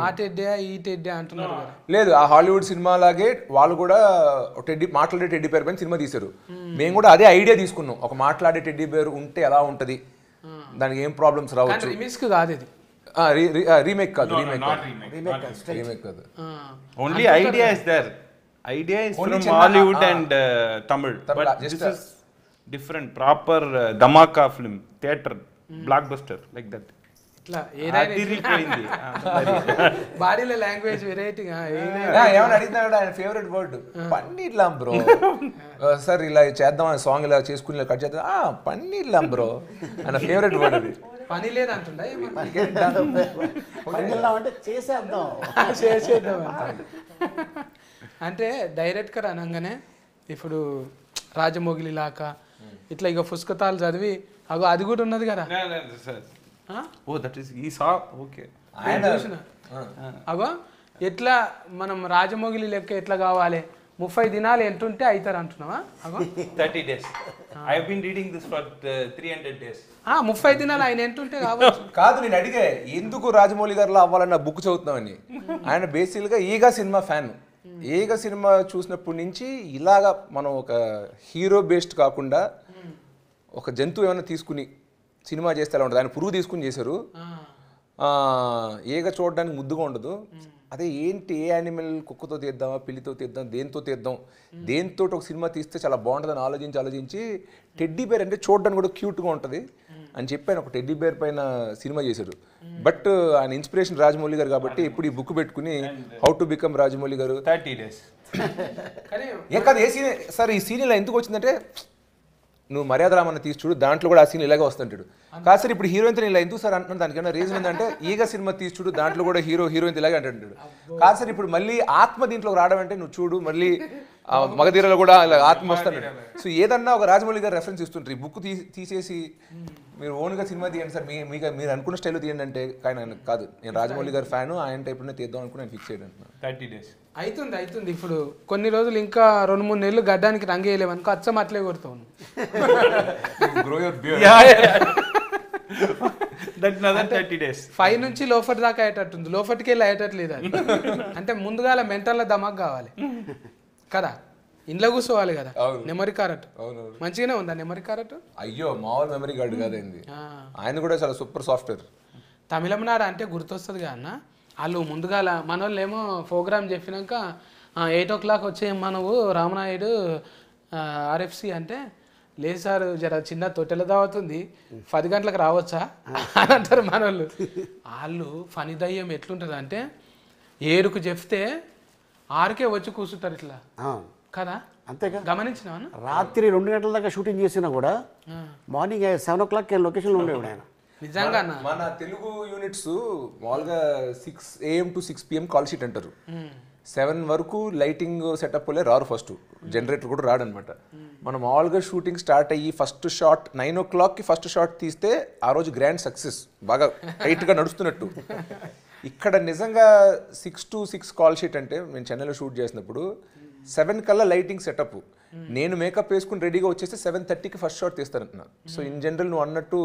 Speaker 1: ఆ టెడ్డే ఈ టెడ్డే అంటున్నారు కదా.
Speaker 2: లేదు, ఆ హాలీవుడ్ సినిమా లాగే వాళ్ళు కూడా మాట్లాడే టెడ్డీ బేర్ పైన సినిమా తీశారు. మేము కూడా అదే ఐడియా తీసుకున్నాం, ఒక మాట్లాడే టెడ్డీ బేర్ ఉంటే ఎలా ఉంటుంది, దానికి ఏం ప్రాబ్లమ్స్ రావచ్చు.
Speaker 1: రిమిక్స్ కాదు ఇది,
Speaker 2: రీమేక్ కాదు,
Speaker 4: రీమేక్
Speaker 2: కాదు.
Speaker 3: Only idea is there. Idea is from Hollywood and Tamil, but this is different, proper dhamaka film, theater, blockbuster, like that.
Speaker 1: ఇట్లా బాడీలో లాంగ్వేజ్ వెరైటీగా
Speaker 2: ఏమైనా అడిగినాడు ఆయన ఫేవరెట్ వర్డ్ పన్నీర్ లాం బ్రో. సార్ ఇలా చేద్దాం అని సాంగ్ ఇలా చేసుకుని ఇలా కట్ చేద్దాం, పన్నీర్ లాం బ్రో ఆయన ఫేవరెట్ వర్డ్. అది
Speaker 1: పని లేదంటుండ
Speaker 4: అంటే చేసేద్దాం
Speaker 1: చేసేద్దాం అంటే డైరెక్ట్గా అనగానే ఇప్పుడు రాజమౌళి లాగా ఇట్లా ఇక పుస్తకాలు చదివి అగో అది కూడా ఉన్నది కదా.
Speaker 3: Oh, that is he saw. Okay.
Speaker 1: అగో ఎట్లా మనం రాజమౌళి లెక్క ఎట్లా కావాలి, 30 దినాలు ఎంత ఉంటే అవుతారు అంటున్నావా? అగో
Speaker 3: 30 days. I have been reading this for 300 days.
Speaker 1: 30 దినాలు ఆయన ఎంత ఉంటే కావచ్చు.
Speaker 2: కాదు, నేను అడిగే ఎందుకు రాజమౌళి గారిలో అవ్వాలన్న బుక్ చదువుతున్నామని. ఆయన బేసిక్గా ఈగా సినిమా ఫ్యాన్. ఈగ సినిమా చూసినప్పటి నుంచి ఇలాగా మనం ఒక హీరో బేస్డ్ కాకుండా ఒక జంతువు ఏమైనా తీసుకుని సినిమా చేస్తే ఎలా ఉంటుంది. ఆయన పురుగు తీసుకుని చేశారు. ఈగ చూడడానికి ముద్దుగా ఉండదు. అదే ఏంటి, ఏ యానిమల్, కుక్కతో తీద్దామా, పిల్లితో తీద్దాం, దేంతో ఒక సినిమా తీస్తే చాలా బాగుంటుందని ఆలోచించి టెడ్డీ బేర్ అంటే చూడడానికి కూడా క్యూట్గా ఉంటుంది అని చెప్పి ఆయన ఒక టెడ్డీ బేర్ పైన సినిమా చేశారు. బట్ ఆయన ఇన్స్పిరేషన్ రాజమౌళి గారు కాబట్టి ఇప్పుడు ఈ బుక్ పెట్టుకుని హౌ టు బికమ్ రాజమౌళి గారు
Speaker 3: 30 days.
Speaker 2: ఏ కాదు, ఏ సీన్ సార్ ఈ సీన్ ఇలా ఎందుకు వచ్చిందంటే, నువ్వు మర్యాద రామన్న తీసి చూడు, దాంట్లో కూడా ఆ సీన్ ఇలాగే వస్తుంటాడు. కాదు సార్ ఇప్పుడు హీరోయిన్తో ఇలా ఎందుకు సార్ అంటున్నాను, దానికి ఏమైనా రీజన్ ఏంటంటే ఈగ సినిమా తీసి చూడు, దాంట్లో కూడా హీరోయిన్ ఇలాగే అంటాడు. కాదు సార్ ఇప్పుడు మళ్ళీ ఆత్మ దీంట్లోకి రావడం అంటే నువ్వు చూడు, మళ్ళీ మగధీరలో కూడా ఇలా ఆత్మ వస్తాడు. సో ఏదన్నా ఒక రాజమౌళి గారు రెఫరెన్స్ ఇస్తుంటారు. ఈ బుక్ తీసేసి మీరు ఓన్గా సినిమా తీయండి సార్, మీరు అనుకున్న స్టైల్లో తీయండి అంటే కానీ ఆయన కాదు, నేను రాజమౌళి గారు ఫ్యాను, ఆయన టైప్లోనే తీద్దాం అనుకుని నేను ఫిక్స్ చేయడం.
Speaker 3: 30 days
Speaker 1: అవుతుంది. ఇప్పుడు కొన్ని రోజులు ఇంకా 2-3 నెలలు గడ్డానికి రంగు వేయలేమనుకో, అచ్చం అట్లే కొడతాను.
Speaker 3: That's another 30 days.
Speaker 1: 5 నుంచి లోఫట్ దాకా అయ్యేటట్టుంది, లోఫట్కి వెళ్ళి అయ్యేటట్లేదు అది. అంటే ముందుగా మెంటల్లో దమాక్ కావాలి కదా, ఇంట్లో కూర్చోవాలి కదా. నెమరి కారట్ మంచిగానే ఉందా నెమరి కారట్?
Speaker 2: అయ్యో మామూలు మెమరీ కార్డు కాదండి, ఆయన కూడా చాలా సూపర్ సాఫ్ట్వేర్.
Speaker 1: తమిళనాడు అంటే గుర్తొస్తుంది కదా అన్న, వాళ్ళు ముందుగా మన వాళ్ళు ఏమో ప్రోగ్రామ్ చెప్పినాక 8 o'clock వచ్చేయమ్మా నువ్వు రామనాయుడు RFC అంటే, లేదు సార్ జర చిన్న తొట్టెల దావుతుంది 10 గంటలకు రావచ్చా అని అంటారు మన వాళ్ళు. వాళ్ళు ఫని దయ్యం ఎట్లుంటుంది అంటే 7కు చెప్తే 6కే వచ్చి కూర్చుంటారు ఇట్లా కదా.
Speaker 4: అంతేగా,
Speaker 1: గమనించినా
Speaker 4: రాత్రి 2 గంటల దాకా షూటింగ్ చేసినా కూడా మార్నింగ్ 7 o'clock లొకేషన్లో ఉండేవాడు ఆయన.
Speaker 1: నిజంగా
Speaker 2: మన తెలుగు యూనిట్స్ మామూలుగా 6 AM to 6 PM call sheet అంటారు. 7 వరకు లైటింగ్ సెటప్ లే రారు, ఫస్ట్ జనరేటర్ కూడా రాడనమాట. మనం మామూలుగా షూటింగ్ స్టార్ట్ అయ్యి ఫస్ట్ షాట్ 9 o'clockకి ఫస్ట్ షాట్ తీస్తే ఆ రోజు గ్రాండ్ సక్సెస్, బాగా టైట్గా నడుస్తున్నట్టు. ఇక్కడ నిజంగా 6 to 6 కాల్ షీట్ అంటే నేను చెన్నైలో షూట్ చేసినప్పుడు 7 కల్లా లైటింగ్ సెటప్, నేను మేకప్ వేసుకుని రెడీగా వచ్చేస్తే 7:30కి ఫస్ట్ షాట్ తీస్తానంటున్నా. సో ఇన్ జనరల్ నువ్వు అన్నట్టు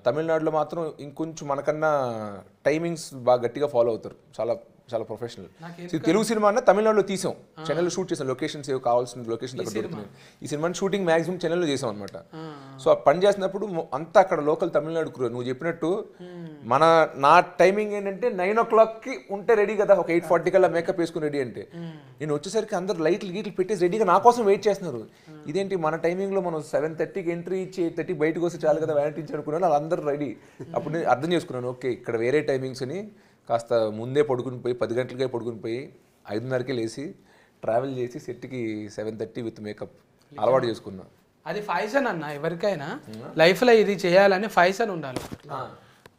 Speaker 2: తమిళనాడులో మాత్రం ఇంకొంచెం మనకన్నా టైమింగ్స్ బాగా గట్టిగా ఫాలో అవుతారు, చాలా చాలా ప్రొఫెషనల్. తెలుగు సినిమా అన్న తమిళనాడులో తీసాం, చెన్నైలో షూట్ చేసాం, లొకేషన్స్ ఏవో కావాల్సిన లొకేషన్స్ అక్కడ దొరుకుతున్నాయి. ఈ సినిమాని షూటింగ్ మాక్సిమం చెన్నైలో చేసాం అనమాట. సో ఆ పని చేసినప్పుడు అంతా అక్కడ లోకల్ తమిళనాడు క్రూ. నువ్వు చెప్పినట్టు నా టైమింగ్ ఏంటంటే 9 o'clockకి ఉంటే రెడీ కదా, ఒక 8:40 కల్లా మేకప్ వేసుకుని రెడీ అంటే నేను వచ్చేసరికి అందరు లైట్లు గీట్లు పెట్టేసి రెడీగా నా కోసం వెయిట్ చేస్తున్నారు. ఇదేంటి మన టైమింగ్లో మనం 7:30కి ఎంట్రీ ఇచ్చి 8:30 బయటకు వస్తే చాలు కదా వ్యానిటీ ఇచ్చి అనుకున్నాను. వాళ్ళందరూ రెడీ. అప్పుడు నేను అర్థం చేసుకున్నాను, ఓకే ఇక్కడ వేరే టైమింగ్స్ అని. కాస్త ముందే పడుకుని పోయి 10 గంటలకే పడుకుని పోయి 5:30కే లేచి ట్రావెల్ చేసి సెట్కి 7:30 విత్ మేకప్ అలవాటు చేసుకున్నా.
Speaker 1: అది ఫైసన్ అన్న, ఎవరికైనా లైఫ్లో ఇది చేయాలని ఫైసన్ ఉండాలి.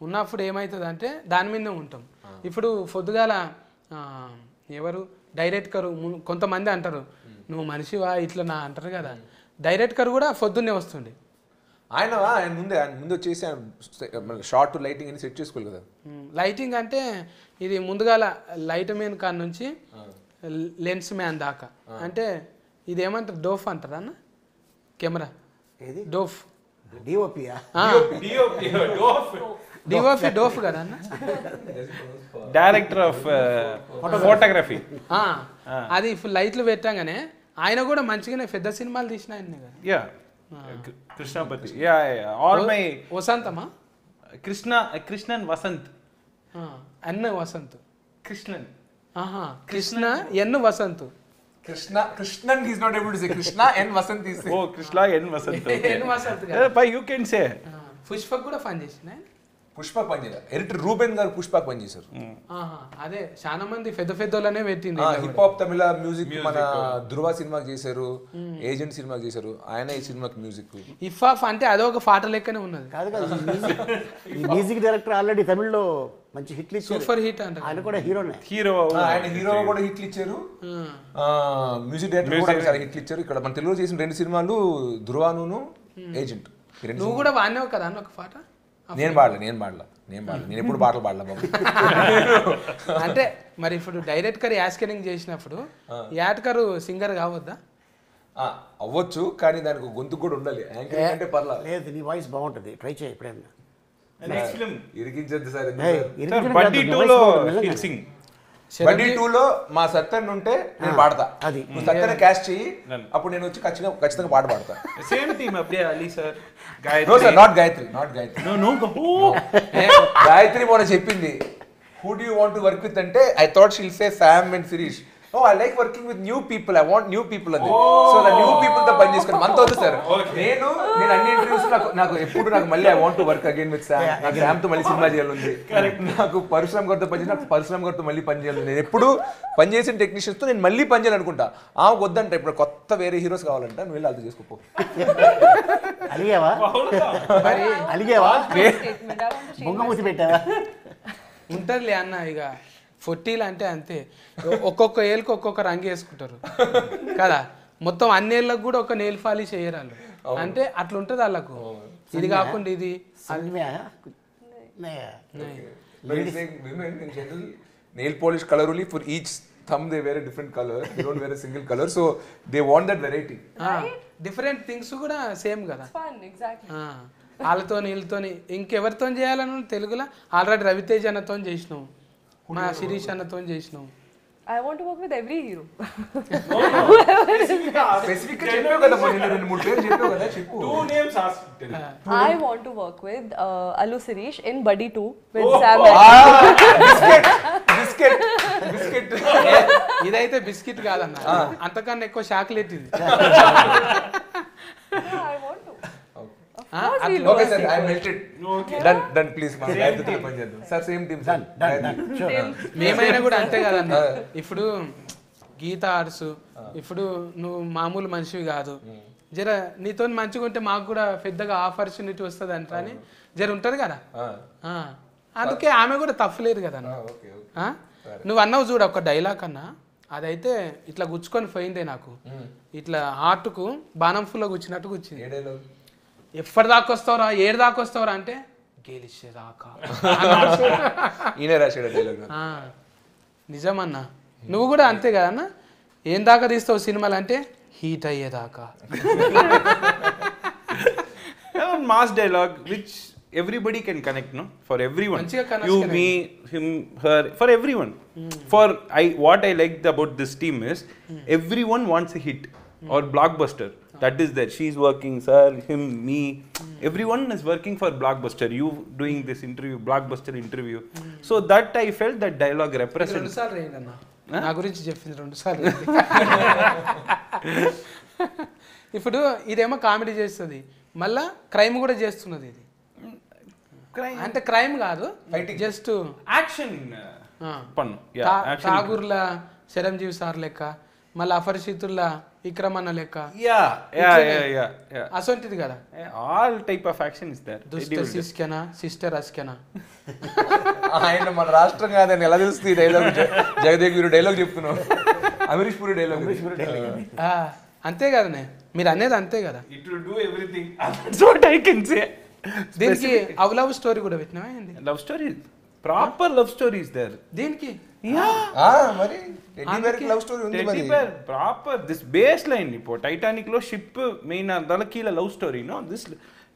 Speaker 1: ఉన్నప్పుడు ఏమవుతుంది అంటే దాని మీదనే ఉంటాం. ఇప్పుడు పొద్దుగాల ఎవరు డైరెక్టర్ కొంతమంది అంటారు నువ్వు మనిషివా ఇట్లా నా అంటారు కదా, డైరెక్టర్ కూడా పొద్దున్నే వస్తుండే.
Speaker 2: ఆయన ముందు వచ్చేసి షార్ట్ లైటింగ్ అని సెట్ చేసుకోవాలి కదా.
Speaker 1: లైటింగ్ అంటే ఇది ముందుగాల లైట్ మ్యాన్ కాడ నుంచి లెన్స్ మ్యాన్ దాకా, అంటే ఇది ఏమంటారు డోఫ్ అంటారా అన్న కెమెరా?
Speaker 4: ఏది
Speaker 1: డోఫ్
Speaker 4: డిఓపియా?
Speaker 1: డిఓపి డోఫ్ కదా అన్న,
Speaker 3: డైరెక్టర్ ఆఫ్ ఫోటోగ్రఫీ.
Speaker 1: అది ఇప్పుడు లైట్లు పెట్టాగానే ఆయన కూడా మంచిగానే పెద్ద సినిమాలు తీసిన ఆయన కదా.
Speaker 3: Yeah Krishnapathi. Yeah all my
Speaker 1: వసంతమా?
Speaker 3: కృష్ణన్ వసంత్.
Speaker 1: అన్న Vasanth
Speaker 3: Krishnan.
Speaker 1: Krishna N Vasanth.
Speaker 2: Krishnan is not able to say Krishna N Vasanth is.
Speaker 3: Oh Krishna N Vasanth.
Speaker 1: N Vasanth కదా.
Speaker 3: By you can say.
Speaker 1: Pushpak కూడా పని చేసిన
Speaker 2: పుష్పక్ పని చేశారు. ఎడిటర్ రూబెన్ గారు పుష్పక్ పని చేశారు.
Speaker 1: అదే చాలా మంది పెద్ద పెద్దోళ్ళనే పెట్టింది.
Speaker 2: హిప్ హాప్ తమిళ మ్యూజిక్ మన ధృవ సినిమాకి చేశారు, ఏజెంట్ సినిమాకి చేశారు, ఆయన ఈ సినిమాకి మ్యూజిక్.
Speaker 1: ఇఫాఫ్ అంటే అదొక పాట లెక్కనే ఉన్నది.
Speaker 4: కాదు కాదు, ఈ మ్యూజిక్ డైరెక్టర్ ఆల్రెడీ తమిళ్లో మంచి హిట్లు ఇచ్చారు,
Speaker 1: సూపర్ హిట్ అంటే
Speaker 4: ఆయన కూడా హీరోనే.
Speaker 2: ఆయన హీరో కూడా హిట్లు ఇచ్చారు, మ్యూజిక్ డైరెక్టర్ కూడా చాలా హిట్లు ఇచ్చారు. ఇక్కడ మన తెలుగులో చేసిన 2 సినిమాలు ధృవాను ఏజెంట్.
Speaker 1: నువ్వు కూడా వాడినావు కదా అన్న ఒక పాట?
Speaker 2: నేను ఎప్పుడు పాటలు పాడలే బాబు.
Speaker 1: అంటే మరి ఇప్పుడు డైరెక్టర్ యాస్కరింగ్ చేసినప్పుడు యాడ్కర్ సింగర్ కావద్దా?
Speaker 2: అవ్వచ్చు, కానీ దానికి గొంతు కూడా ఉండాలి. యాంకరింగ్ అంటే పర్లేదు.
Speaker 4: లేదు, నీ వాయిస్ బాగుంటుంది, ట్రై చేయి ఎప్పుడైనా.
Speaker 3: నెక్స్ట్ ఫిల్మ్
Speaker 2: ఇరికించద్దు సార్.
Speaker 3: బడ్డీ 2లో he'll sing.
Speaker 2: బడ్డీ 2లో మా సత్యన్ ఉంటే నేను పాడతా.
Speaker 4: అది
Speaker 2: నువ్వు సత్యన్ క్యాస్ట్ చెయ్యి, అప్పుడు నేను వచ్చి ఖచ్చితంగా పాట పాడతా.
Speaker 3: సేమ్ టీమ్ అప్పుడే Ali sir.
Speaker 2: No sir, not Gayathri. Gayathri మొన్న చెప్పింది who do you want to work with అంటే I thought she'll say Sam and Sirish. Oh, I like working with new people. I want new people అని. సో the new people తో పని చేసుకుని మనతో వద్దు sir. నేను అన్ని ఇంటర్వ్యూస్ నాకు ఎప్పుడు మళ్ళీ I want to work again with Sam. నాకు శామ్ తో మళ్ళీ సినిమా చేయాలి. నాకు పరశురామ్ గారితో పని చేసి నాకు పరశురామ్ గారితో మళ్ళీ పని చేయాలి. నేను ఎప్పుడు పని చేసిన టెక్నీషియన్స్ తో నేను మళ్ళీ పని చేయాలనుకుంటా. వద్దంట, ఇప్పుడు కొత్త వేరే హీరోస్ కావాలంట, నువ్వు వెళ్ళి అది చేసుకోపో.
Speaker 4: అలిగేవా బొంగమూసి పెట్టావా?
Speaker 1: ఉంటదిలే అన్న, ఇక 40 అంటే అంతే. ఒక్కొక్క ఏళ్ళకి ఒక్కొక్క రంగు వేసుకుంటారు కదా. మొత్తం అన్నేళ్ళకు కూడా ఒక నెయిల్ పాలిష్ వేయరాళ్ళు అంటే అట్లా ఉంటుంది వాళ్ళకు. ఇది కాకుండా ఇది
Speaker 2: nail polish colour only for each thumb they wear a different color, they don't wear a single color, so they want that variety.
Speaker 1: Different things కూడా సేమ్ కదా.
Speaker 5: Fun, exactly.
Speaker 1: వాళ్ళతో వీళ్ళతో ఇంకెవరితో చేయాలని తెలుగులో ఆల్రెడీ రవితేజ్ అన్నతో చేసినావు, మా శిరీష్ అన్నతో చేసినావు.
Speaker 5: I want to work with every hero.
Speaker 2: Specific గా చెప్పావు కదా, మొన్న 2-3 పేర్లు చెప్పావు కదా, చెప్పు.
Speaker 3: 2 names asked.
Speaker 5: I want to work with Allu Sirish in Buddy 2 with Sam.
Speaker 2: Biscuit
Speaker 1: ఇదైతే బిస్కెట్ కాదన్న, అంతకన్నా ఎక్కువ చాక్లెట్ ఇది.
Speaker 5: I want to.
Speaker 2: Okay sir, I melted. Done please. మా గాయత్రితో పని చేద్దాం సార్. Same team sir.
Speaker 1: మేమైనా కూడా అంతే కదన్న. ఇప్పుడు గీత ఆర్ట్స్, ఇప్పుడు నువ్వు మామూలు మనిషివి కాదు, జర నీతో మంచిగా ఉంటే మాకు కూడా పెద్దగా ఆపర్చునిటీ వస్తుంది అంట అని జర ఉంటుంది కదా. అందుకే ఆమె కూడా తప్పులేదు కదా. నువ్వు అన్నావు చూడ ఒక డైలాగ్ అన్నా, అదైతే ఇట్లా గుచ్చుకొని పోయిందే నాకు. ఇట్లా హార్ట్కు బాణం ఫుల్లో గుచ్చినట్టు గుచ్చింది. ఎప్పటి దాకా వస్తావురా, ఏడు దాకా వస్తావురా అంటే గెలిచేదాకా.
Speaker 2: ఈయన రాశాడు డైలాగ్.
Speaker 1: నిజమన్నా, నువ్వు కూడా అంతే కదన్నా. ఏం దాకా తీస్తావు సినిమాలు అంటే హీట్ అయ్యేదాకా.
Speaker 3: one mass dialogue which everybody can connect, no? For everyone.
Speaker 1: మంచిగా connect
Speaker 3: You,
Speaker 1: connect.
Speaker 3: me, him, her, for everyone. For what I liked about this team is everyone wants a hit or blockbuster. That is there. She's working, sir, him, me. Everyone is working for blockbuster. You doing this interview, blockbuster interview. So that I felt that dialogue represents.
Speaker 1: 2 సార్లు రేయండి అన్న నా గురించి చెప్పింది 2 సార్లు ఇప్పుడు ఇదేమో comedy చేస్తుంది మళ్ళా క్రైమ్ కూడా చేస్తున్నది ఇది
Speaker 3: Crime.
Speaker 1: అంటే క్రైమ్ కాదు just
Speaker 3: Action. Pannu. Yeah. Action.
Speaker 1: ఠాగూర్ల చిరంజీవి సార్ లెక్క మళ్ళీ అపరిచితుల్లా విక్రమన్న లెక్క
Speaker 3: Yeah.
Speaker 1: అసొంటిది కదా
Speaker 3: All type of action is there.
Speaker 1: దుష్ట శిష్కెనా సిస్టర్ అస్కెనా
Speaker 2: ఆయన మన రాష్ట్రం కాదని ఎలా తెలుస్తుంది డైలాగ్ జగదేవ్ వీరు డైలాగ్ చెప్తున్నావు అమరీష్ పూరి డైలాగ్
Speaker 1: అంతే కదనే మీరు అనేది అంతే కదా
Speaker 3: It will do everything. That's what I can say.
Speaker 1: దీనికి లవ్ స్టోరీ కూడా పెట్టినావా ఏంది
Speaker 3: Love story. Proper love story is there.
Speaker 1: దీనికి
Speaker 2: మరి టెడ్డీ బేర్కి లవ్ స్టోరీ ఉంది మరి
Speaker 3: Teddy bear, proper. This baseline இப்போ டைட்டானிక్ లో షిప్ మెయిన్ దళకీల లవ్ స్టోరీ నో దిస్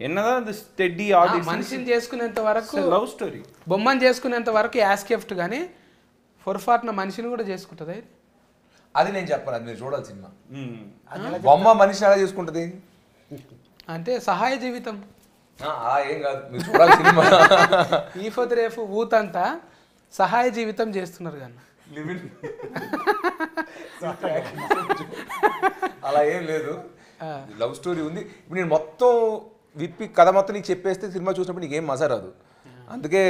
Speaker 3: ఎన్నదా దిస్ టెడ్డీ ఆల్ దిస్
Speaker 1: మనిషిని చేసుకునేంత వరకు
Speaker 3: లవ్ స్టోరీ
Speaker 1: బొమ్మని చేసుకునేంత వరకు యాస్కెఫ్ట్ కానీ పొరపాటున మనిషిని కూడా చేసుకుంటుంది
Speaker 2: అది నేను చెప్పను అది మీరు చూడాలి సినిమా బొమ్మ మనిషి ఎలా చేసుకుంటది
Speaker 1: అంటే సహాయ జీవితం
Speaker 2: ఏం కాదు మీరు చూడాలి సినిమా
Speaker 1: ఈ పొద్దు రేపు ఊతంతా సహాయ జీవితం చేస్తున్నారు కానీ
Speaker 2: అలా ఏం లేదు లవ్ స్టోరీ ఉంది ఇప్పుడు నేను మొత్తం విప్పి కథ మొత్తం నీకు చెప్పేస్తే సినిమా చూసినప్పుడు నీకు ఏం మజా రాదు అందుకే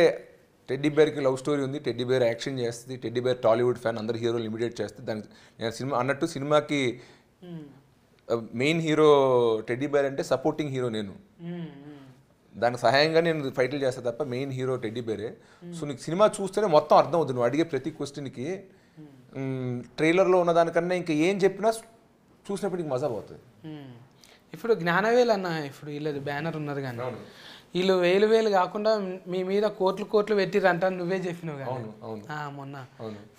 Speaker 2: టెడ్డీ బేర్కి లవ్ స్టోరీ ఉంది టెడ్డీ బేర్ యాక్షన్ చేస్తుంది టెడ్డీ బేర్ టాలీవుడ్ ఫ్యాన్ అందరు హీరోలు ఇమిడియేట్ చేస్తుంది దానికి నేను సినిమా అన్నట్టు సినిమాకి మెయిన్ హీరో టెడ్డీ బేర్ అంటే సపోర్టింగ్ హీరో నేను దానికి సహాయంగా నేను ఫైట్లు చేస్తాను తప్ప మెయిన్ హీరో టెడ్డీ బేరే సో నీకు సినిమా చూస్తేనే మొత్తం అర్థం అవుతుంది నువ్వు అడిగే ప్రతి క్వశ్చన్కి ట్రైలర్లో ఉన్న దానికన్నా ఇంకా ఏం చెప్పినా చూసినప్పుడు నీకు మజా పోతుంది
Speaker 1: ఇప్పుడు జ్ఞానవేలు అన్న ఇప్పుడు వీళ్ళది బ్యానర్ ఉన్నారు కానీ వీళ్ళు వేలు కాకుండా మీ మీద కోట్లు పెట్టిరంట నువ్వే చెప్పినావు కానీ మొన్న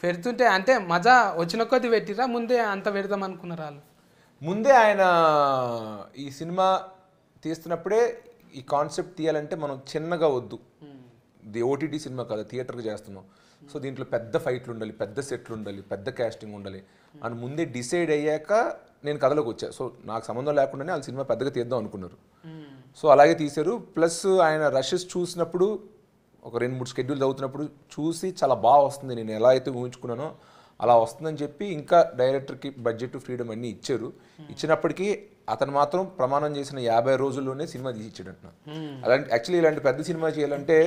Speaker 1: పెడుతుంటే అంటే మజా వచ్చిన కొద్ది పెట్టిరా ముందే అంత పెడదాం అనుకున్నారు వాళ్ళు
Speaker 2: ముందే ఆయన ఈ సినిమా తీస్తున్నప్పుడే ఈ కాన్సెప్ట్ తీయాలంటే మనం చిన్నగా వద్దు ఇది ఓటీటీ సినిమా కాదు థియేటర్కి చేస్తున్నాం సో దీంట్లో పెద్ద ఫైట్లు ఉండాలి పెద్ద సెట్లు ఉండాలి పెద్ద క్యాస్టింగ్ ఉండాలి అని ముందే డిసైడ్ అయ్యాక నేను కథలోకి వచ్చా సో నాకు సంబంధం లేకుండానే వాళ్ళు సినిమా పెద్దగా తీద్దాం అనుకున్నారు సో అలాగే తీశారు ప్లస్ ఆయన రషెస్ చూసినప్పుడు ఒక 2-3 షెడ్యూల్ చదువుతున్నప్పుడు చూసి చాలా బాగా వస్తుంది నేను ఎలా అయితే ఊహించుకున్నానో అలా వస్తుందని చెప్పి ఇంకా డైరెక్టర్కి బడ్జెట్ ఫ్రీడమ్ అన్నీ ఇచ్చారు ఇచ్చినప్పటికీ అతను మాత్రం ప్రమాణం చేసిన 50 రోజుల్లోనే సినిమా తీసి ఇచ్చాడంట అలాంటి యాక్చువల్లీ ఇలాంటి పెద్ద సినిమా చేయాలంటే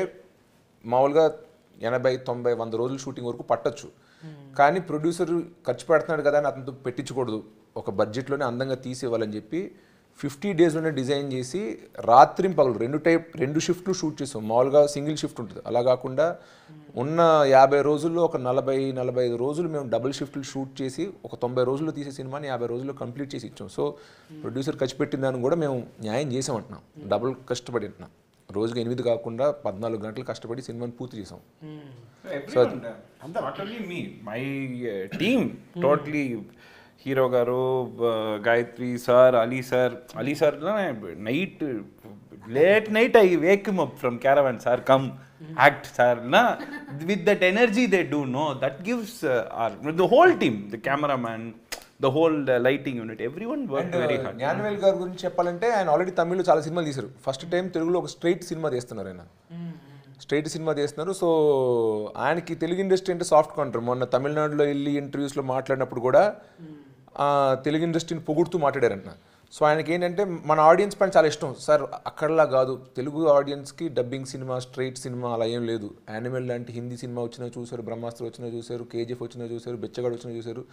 Speaker 2: మామూలుగా 80-90-100 రోజులు షూటింగ్ వరకు పట్టచ్చు కానీ ప్రొడ్యూసర్ ఖర్చు పెడుతున్నాడు కదా అని అతనితో పెట్టించకూడదు ఒక బడ్జెట్లోనే అందంగా తీసేవాళ్ళని చెప్పి 50 డేస్లోనే డిజైన్ చేసి రాత్రి పగలు 2 షిఫ్ట్లు షూట్ చేసాం మామూలుగా సింగిల్ షిఫ్ట్ ఉంటుంది అలా కాకుండా ఉన్న 50 రోజుల్లో ఒక 40-45 రోజులు మేము డబుల్ షిఫ్ట్లు షూట్ చేసి ఒక 90 రోజుల్లో తీసే సినిమాని 50 రోజుల్లో కంప్లీట్ చేసి ఇచ్చాం సో ప్రొడ్యూసర్ ఖర్చు పెట్టిన దాన్ని కూడా మేము న్యాయం చేసామంటున్నాం డబుల్ కష్టపడి అంటున్నాం రోజుకి 8 కాకుండా 14 గంటలు కష్టపడి సినిమాని పూర్తి చేసాం
Speaker 3: not only me my team totally hero గారు Gayathri sir Ali sir night late night I wake him up from caravan sir come act sir నా with that energy they do no that gives the whole team the cameraman the whole lighting unit everyone work very hard
Speaker 2: Gnanavel గారి గురించి చెప్పాలంటే ఆయన already తమిళ్లో చాలా సినిమాలు తీశారు first time తెలుగులో ఒక స్ట్రైట్ సినిమా తీస్తున్నారు ఆయన స్ట్రైట్ సినిమా తీస్తున్నారు సో ఆయనకి తెలుగు ఇండస్ట్రీ అంటే సాఫ్ట్ కౌంటర్ మొన్న తమిళనాడులో వెళ్ళి ఇంటర్వ్యూస్లో మాట్లాడినప్పుడు కూడా తెలుగు ఇండస్ట్రీని పొగుడుతూ మాట్లాడారంట సో ఆయనకి ఏంటంటే మన ఆడియన్స్ పైన చాలా ఇష్టం సార్ అక్కడలా కాదు తెలుగు ఆడియన్స్కి డబ్బింగ్ సినిమా స్ట్రైట్ సినిమా అలా ఏం లేదు యానిమల్ లాంటి హిందీ సినిమా వచ్చినా చూశారు బ్రహ్మాస్త్ర వచ్చినా చూశారు కేజీఎఫ్ వచ్చినా చూశారు బెచ్చగాడు వచ్చినా చూశారు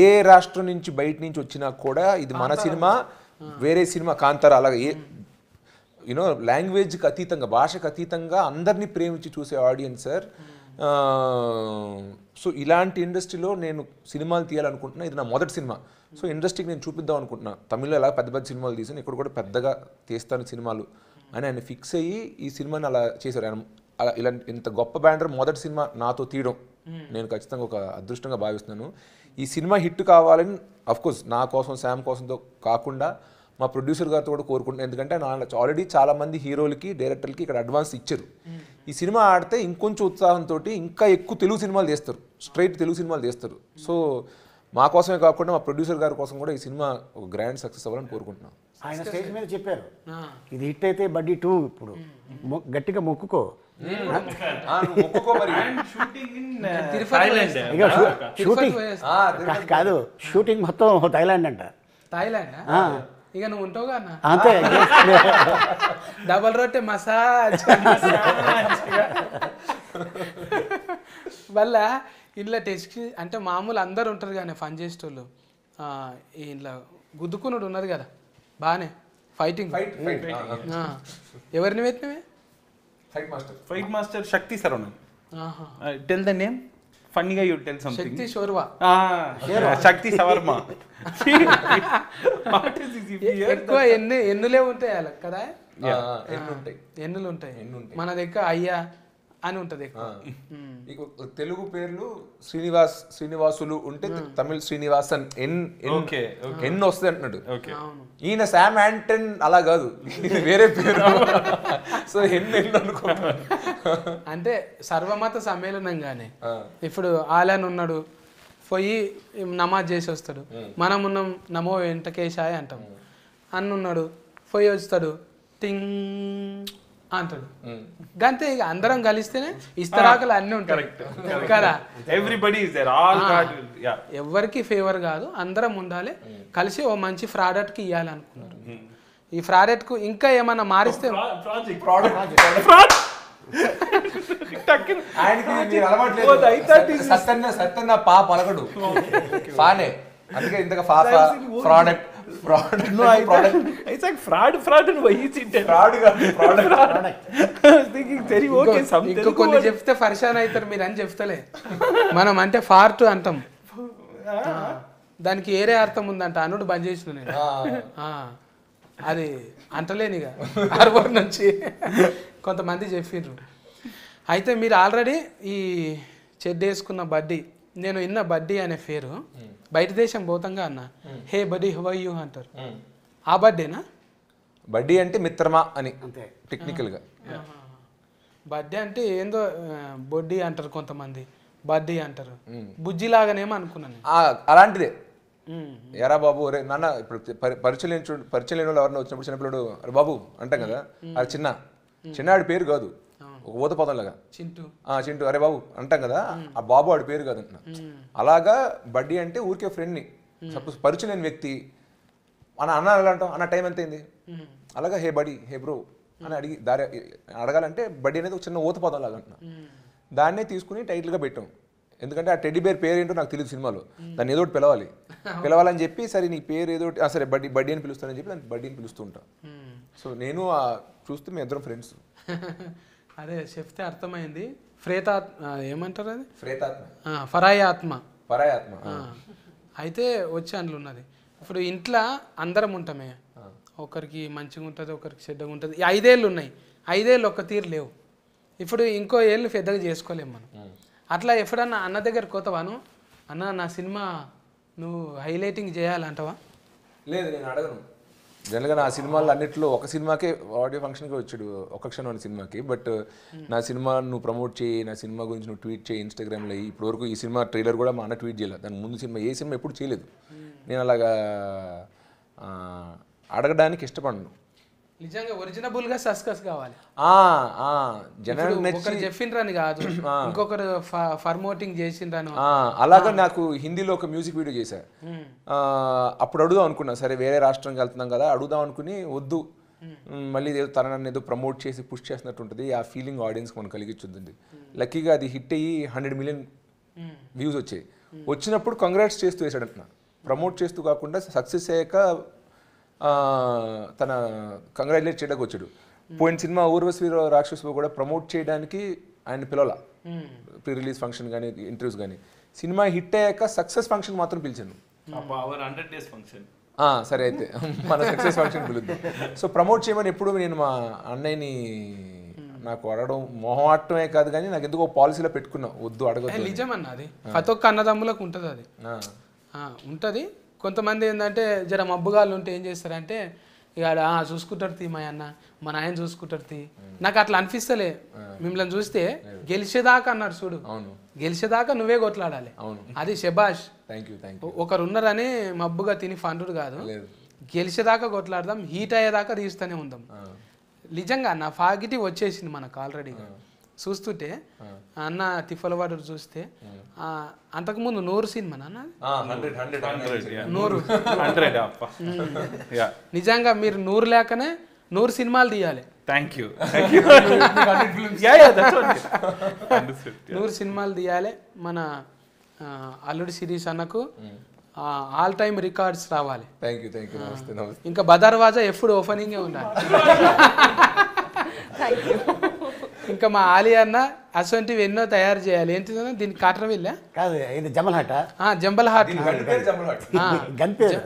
Speaker 2: ఏ రాష్ట్రం నుంచి బయట నుంచి వచ్చినా కూడా ఇది మన సినిమా వేరే సినిమా కాంతార అలాగే ఏ యూనో లాంగ్వేజ్కి అతీతంగా భాషకు అతీతంగా అందరినీ ప్రేమించి చూసే ఆడియన్స్ సార్ సో ఇలాంటి ఇండస్ట్రీలో నేను సినిమాలు తీయాలనుకుంటున్నా ఇది నా మొదటి సినిమా సో ఇండస్ట్రీకి నేను చూపిద్దాం అనుకుంటున్నా తమిళ్లో ఎలా పెద్ద పెద్ద సినిమాలు తీసాను ఇక్కడ కూడా పెద్దగా తీస్తాను సినిమాలు అని ఆయన ఫిక్స్ అయ్యి ఈ సినిమాని అలా చేశారు ఆయన అలా ఇలాంటి ఇంత గొప్ప బ్యానర్ మొదటి సినిమా నాతో తీయడం నేను ఖచ్చితంగా ఒక అదృష్టంగా భావిస్తున్నాను ఈ సినిమా హిట్ కావాలని అఫ్కోర్స్ నా కోసం శామ్ కోసంతో కాకుండా మా ప్రొడ్యూసర్ గారితో కూడా కోరుకుంటున్నాను. ఎందుకంటే ఆల్రెడీ చాలా మంది హీరోలకి డైరెక్టర్లకి ఇక్కడ అడ్వాన్స్ ఇచ్చారు. ఈ సినిమా ఆడితే ఇంకొంచెం ఉత్సాహంతో ఇంకా ఎక్కువ తెలుగు సినిమాలు తీస్తారు, స్ట్రైట్ తెలుగు సినిమాలు తీస్తారు. సో మా కోసమే కాకుండా మా ప్రొడ్యూసర్ గారి కోసం కూడా ఈ సినిమా ఒక గ్రాండ్ సక్సెస్ అవ్వాలని కోరుకుంటున్నాం.
Speaker 4: ఆయన స్టేజ్ మీద చెప్పారు ఇది హిట్ అయితే బడ్డీ 2 ఇప్పుడు గట్టిగా మొక్కుకో. ఇక షూటింగ్ కాదు, షూటింగ్ మొత్తం థాయిలాండ్ అంట.
Speaker 1: థాయిలాండ్ ఇక నువ్వు ఉంటావుగా అన్న,
Speaker 4: అంతే.
Speaker 1: డబల్ రొట్టె మసాజ్ వల్ల ఇంట్లో టెస్ట్ అంటే మామూలు అందరు ఉంటారు కానీ ఫన్ చేసేటోళ్ళు ఇంట్లో గుద్దుకున్నాడు ఉన్నది కదా బాగానే ఫైటింగ్. ఎవరిని పెట్టినవే?
Speaker 3: Fight master Sakthi Saravanan. Tell the name ఫన్నీగా యూ టెల్ సంథింగ్.
Speaker 1: శక్తి షోర్వా,
Speaker 3: శక్తి సవర్మ.
Speaker 1: ఎక్కువ ఎన్నులే ఉంటాయి అలా కదా, ఎన్నులు ఉంటాయి. మన దగ్గర అయ్యా అని ఉంటది ఎక్కువ.
Speaker 2: తెలుగు పేర్లు శ్రీనివాసులు ఉంటే తమిళ్ శ్రీనివాసన్ ఎన్ వస్తుంది అంటున్నాడు. ఈయన శామ్ యాంటన్ అలా కాదు, వేరే పేరు. సో ఎన్ అనుకో.
Speaker 1: అంటే సర్వమత సమ్మేళనంగానే ఇప్పుడు ఆలన్ ఉన్నాడు, పోయి నమాజ్ చేసి వస్తాడు. మనం ఉన్నాం నమో వెంకటేశాయ అంటాం. అన్నున్నాడు పోయి వస్తాడు టింగ్ అంటాడు. గంతే ఇక అందరం కలిస్తేనే ఇస్తరాకులు అన్నీ ఉంటాయి కదా. ఎవరికి ఫేవర్ కాదు, అందరం ఉండాలి కలిసి ఓ మంచి ప్రాడక్ట్కి ఇవ్వాలి అనుకున్నారు. ఈ ప్రాడక్ట్కు ఇంకా ఏమన్నా మారిస్తే
Speaker 2: సత్యన్న పా పలకడు ఫానే, అందుకే ఇంతగా ప్రోడక్ట్
Speaker 1: ఇంకో కొన్ని చెప్తే పరిశాన్ అవుతారు మీరు అని చెప్తలే. మనం అంటే ఫార్ట్ అంటాం, దానికి ఏరే అర్థం ఉందంట. అనుడు బంద్ చేసిన నేను అది అంటలేనిగా హార్బర్ నుంచి కొంతమంది చెప్పిర్రు. అయితే మీరు ఆల్రెడీ ఈ చెడ్డ వేసుకున్న బడ్డీ, నేను విన్న బడ్డీ అనే పేరు బయట దేశం పోతంగా అన్న హే బడ్డీ హౌ ఆర్ యు అంటారు. ఆ బడ్డేనా?
Speaker 2: బడ్డీ అంటే మిత్రమా అని టెక్నికల్ గా.
Speaker 1: బడ్డీ అంటే ఏందో బొడ్డీ అంటారు కొంతమంది, బడ్డీ అంటారు. బుజ్జి లాగానేమో అనుకున్నాను.
Speaker 2: అలాంటిదే. ఎరా బాబు అరే నాన్న, ఇప్పుడు పరిచయం లేని వాళ్ళు ఎవరైనా వచ్చినప్పుడు చిన్నపిల్లడు అరే బాబు అంటాం కదా, అది చిన్నాడి పేరు కాదు, ఒక ఊత పదం లాగా చింటూ అరే బాబు అంటాం కదా, ఆ బాబు ఆడి పేరు కాదు అంటున్నా. అలాగా బడ్డీ అంటే ఊరికే ఫ్రెండ్ని, సపోజ్ పరిచయం లేని వ్యక్తి అన్న ఎలా అంటాం, అన్న టైం ఎంత అయింది, అలాగా హే బడీ హే బ్రో అని అడగాలంటే బడ్డీ అనేది ఒక చిన్న ఊత పదం లాగా అంటున్నా. దాన్నే తీసుకుని టైటిల్గా పెట్టాం. ఎందుకంటే ఆ టెడ్డీ బేర్ పేరు ఏంటో నాకు తెలియదు సినిమాలో, దాన్ని ఏదో ఒకటి పిలవాలని చెప్పి సరే నీ పేరు ఏదో సరే బడ్డీ అని పిలుస్తానని చెప్పి దాన్ని బడ్డీ అని పిలుస్తూ ఉంటా. సో నేను చూస్తే మేము ఇద్దరం ఫ్రెండ్స్.
Speaker 1: అదే చెప్తే అర్థమైంది. ఏమంటారు అది,
Speaker 2: ఫరాయాత్మ.
Speaker 1: అయితే వచ్చి అందులో ఉన్నది. ఇప్పుడు ఇంట్లో అందరం ఉంటామే, ఒకరికి మంచిగా ఉంటుంది ఒకరికి చెడ్డగా ఉంటుంది. 5 ఏళ్ళు ఉన్నాయి, 5 ఏళ్ళు ఒక్క తీరు లేవు. ఇప్పుడు ఇంకో ఏళ్ళు పెద్దగా చేసుకోలేము మనం. అట్లా ఎప్పుడన్నా అన్న దగ్గర కోతవాను, అన్న నా సినిమా నువ్వు హైలైటింగ్ చేయాలంటావా?
Speaker 2: లేదు, నేను అడగను. జనరల్గా నా సినిమాలు అన్నింటిలో ఒక సినిమాకే ఆడియో ఫంక్షన్కి వచ్చాడు, ఒక క్షణం అనే సినిమాకి. బట్ నా సినిమా నువ్వు ప్రమోట్ చేయి, నా సినిమా గురించి నువ్వు ట్వీట్ చేయి ఇన్స్టాగ్రామ్లో. ఇప్పటివరకు ఈ సినిమా ట్రైలర్ కూడా మా అన్న ట్వీట్ చేయలేదు, దాని ముందు సినిమా ఏ సినిమా ఎప్పుడు చేయలేదు. నేను అలాగా అడగడానికి ఇష్టపడను.
Speaker 1: నిజంగా ఒరిజినబుల్గా సక్సెస్ కావాలి.
Speaker 2: జనాలు
Speaker 1: చెప్పిండ్రని కాదు, ఇంకొకరు ఫర్మోటింగ్ చేసిండ్రను.
Speaker 2: అలాగా నాకు హిందీలో ఒక మ్యూజిక్ వీడియో చేశా. అప్పుడు అడుగుదాం అనుకున్నా, సరే వేరే రాష్ట్రంకి వెళ్తున్నాం కదా అడుగుదాం అనుకుని, వద్దు మళ్ళీ ఏదో తనని ఏదో ప్రమోట్ చేసి పుష్ చేసినట్టు ఉంటుంది, ఆ ఫీలింగ్ ఆడియన్స్కి మనం కలిగించుద్ది. లక్కీగా అది హిట్ అయ్యి 100 మిలియన్ వ్యూస్ వచ్చాయి. వచ్చినప్పుడు కంగ్రాట్స్ చేస్తూ వేసాడంటున్నా, ప్రమోట్ చేస్తూ కాకుండా సక్సెస్ అయ్యాక తన కంగ్రాచులేట్ చేయడానికి వచ్చాడు. పోయిన సినిమా ఊర్వశి రాక్షసు కూడా ప్రమోట్ చేయడానికి ఆయన పిలవాల, ప్రీ రిలీజ్ ఫంక్షన్ కానీ ఇంటర్వ్యూస్ కానీ. సినిమా హిట్ అయ్యాక సక్సెస్ ఫంక్షన్ మాత్రం పిలిచాను. సరే అయితే మన సక్సెస్ ఫంక్షన్ పిలుద్దాం. సో ప్రమోట్ చేయమని ఎప్పుడు నేను మా అన్నయ్యని నాకు అడగడం మొహమాటమే కాదు కానీ నాకు ఎందుకో పాలసీలో పెట్టుకున్నా, వద్దు అడగదు.
Speaker 1: నిజమన్నా, అది ప్రతి ఒక్క అన్నదమ్ములకు ఉంటుంది, అది ఉంటుంది. కొంతమంది ఏంటంటే జర మబ్బుగాళ్ళు ఉంటే ఏం చేస్తారంటే ఇక చూసుకుంటాడు తీ మా అన్న మా నాయన చూసుకుంటాడు తీ నాకు అట్లా అనిపిస్తలే మిమ్మల్ని చూస్తే గెలిచేదాకా అన్నాడు చూడు గెలిచేదాకా నువ్వే కొట్లాడాలి అది శబాష్ ఒకరు ఉన్నారని మబ్బుగా తిని ఫండుడు కాదు గెలిచేదాకా కొట్లాడదాం హీట్ అయ్యేదాకా తీస్తూనే ఉందాం నిజంగా నా పాజిటివ్ వచ్చేసింది మనకు ఆల్రెడీగా చూస్తుంటే అన్న తిఫలవాడు చూస్తే అంతకుముందు 100 సినిమా నాన్న 100 నిజంగా మీరు 100 లేకనే 100 సినిమాలు తీయాలి.
Speaker 3: థ్యాంక్ యూ
Speaker 1: 100 సినిమాలు తీయాలి. మన అల్లుడి సిరీస్ అన్నకు ఆల్ టైమ్ రికార్డ్స్ రావాలి. ఇంకా బదర్వాజా ఎప్పుడు ఓపెనింగే ఉండాలి. ఇంకా మా ఆలి అన్న అసొంటివి ఎన్నో తయారు చేయాలి. ఏంటిదన్నా దీనికి కాటరవిల్లా
Speaker 4: కాదు ఇది జంబల్ హాట్
Speaker 1: జంబల్ హాట్
Speaker 4: గన్ పేరు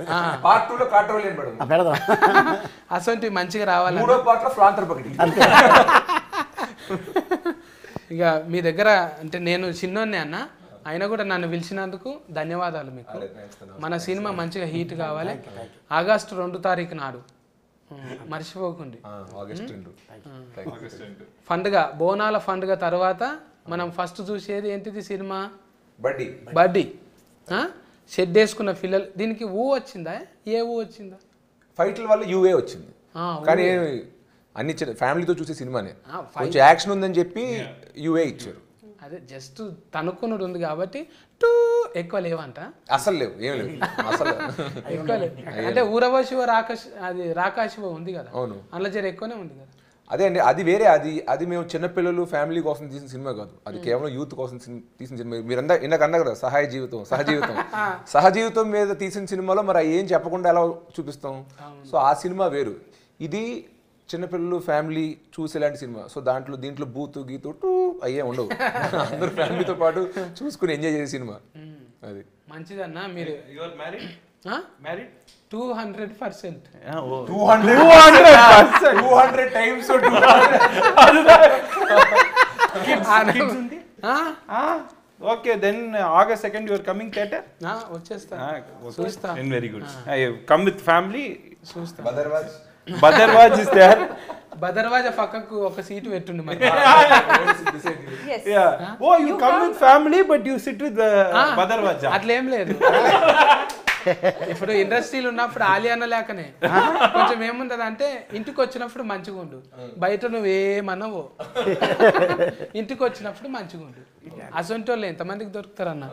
Speaker 1: అసొంటివి మంచిగా రావాలి. ఇక మీ దగ్గర అంటే నేను చిన్నోన్నే అన్న అయినా కూడా నన్ను పిలిచినందుకు ధన్యవాదాలు మీకు. మన సినిమా మంచిగా హీట్ కావాలి. ఆగస్టు 2 తారీఖు నాడు మర్చిపోకండి. పండుగ బోనాల పండుగ తర్వాత మనం ఫస్ట్ చూసేది ఏంటిది సినిమా బడ్డీ. షెడ్ వేసుకున్న పిల్లలు దీనికి వచ్చిందా ఏ వచ్చిందా
Speaker 2: ఫైట్ల వల్ల యూఏ వచ్చింది కానీ అన్ని ఫ్యామిలీతో చూసే సినిమానే కొంచెం యాక్షన్ ఉందని చెప్పి యూఏ ఇచ్చారు.
Speaker 1: అదే జస్ట్ తనుక్కున్నది ఉంది కాబట్టి టూ ఎక్కువ లేవంట
Speaker 2: అసలు లేవు ఏం లేవు అసలు
Speaker 1: ఎక్కువ లేవు అంటే ఊరవశివ రాకాశివ ఉంది కదా అందులో జర ఎక్కువనే ఉంది కదా.
Speaker 2: అదే అండి అది వేరే అది మేము చిన్నపిల్లలు ఫ్యామిలీ కోసం తీసిన సినిమా కాదు అది కేవలం యూత్ కోసం తీసిన సినిమా. మీరంతా ఇందాక అన్నారు కదా సహజీవితం మీద తీసిన సినిమాలో మరి ఏం చెప్పకుండా ఎలా చూపిస్తాం. సో ఆ సినిమా వేరు ఇది చిన్నపిల్లలు ఫ్యామిలీ చూసేలాంటి సినిమా. సో దీంట్లో బూతు గీతు టూ అయ్యే ఉండవు అందరూ ఫ్యామిలీతో పాటు చూసుకుని ఎంజాయ్ చేసే సినిమా అది
Speaker 1: మంచిదన్నా. మీరు 200%
Speaker 3: okay then August 2nd you are coming theater
Speaker 1: వచ్చేస్తా చూస్తా
Speaker 3: very good I come with family
Speaker 1: చూస్తా.
Speaker 3: Badarwaj is there.
Speaker 1: బదర్వాజా పక్కకు ఒక సీటు పెట్టుండి మరి.
Speaker 3: Oh you come with family but you sit with Badarwaj.
Speaker 1: అట్లేం లేదు. ఇప్పుడు ఇండస్ట్రీలు ఉన్నప్పుడు ఆలియాన లేకనే కొంచెం ఏముంటది అంటే ఇంటికి వచ్చినప్పుడు మంచిగా ఉండు బయట నువ్వేమన్నావో ఇంటికి వచ్చినప్పుడు మంచిగా ఉండు. అసొంటి వాళ్ళు ఎంతమందికి దొరుకుతారన్న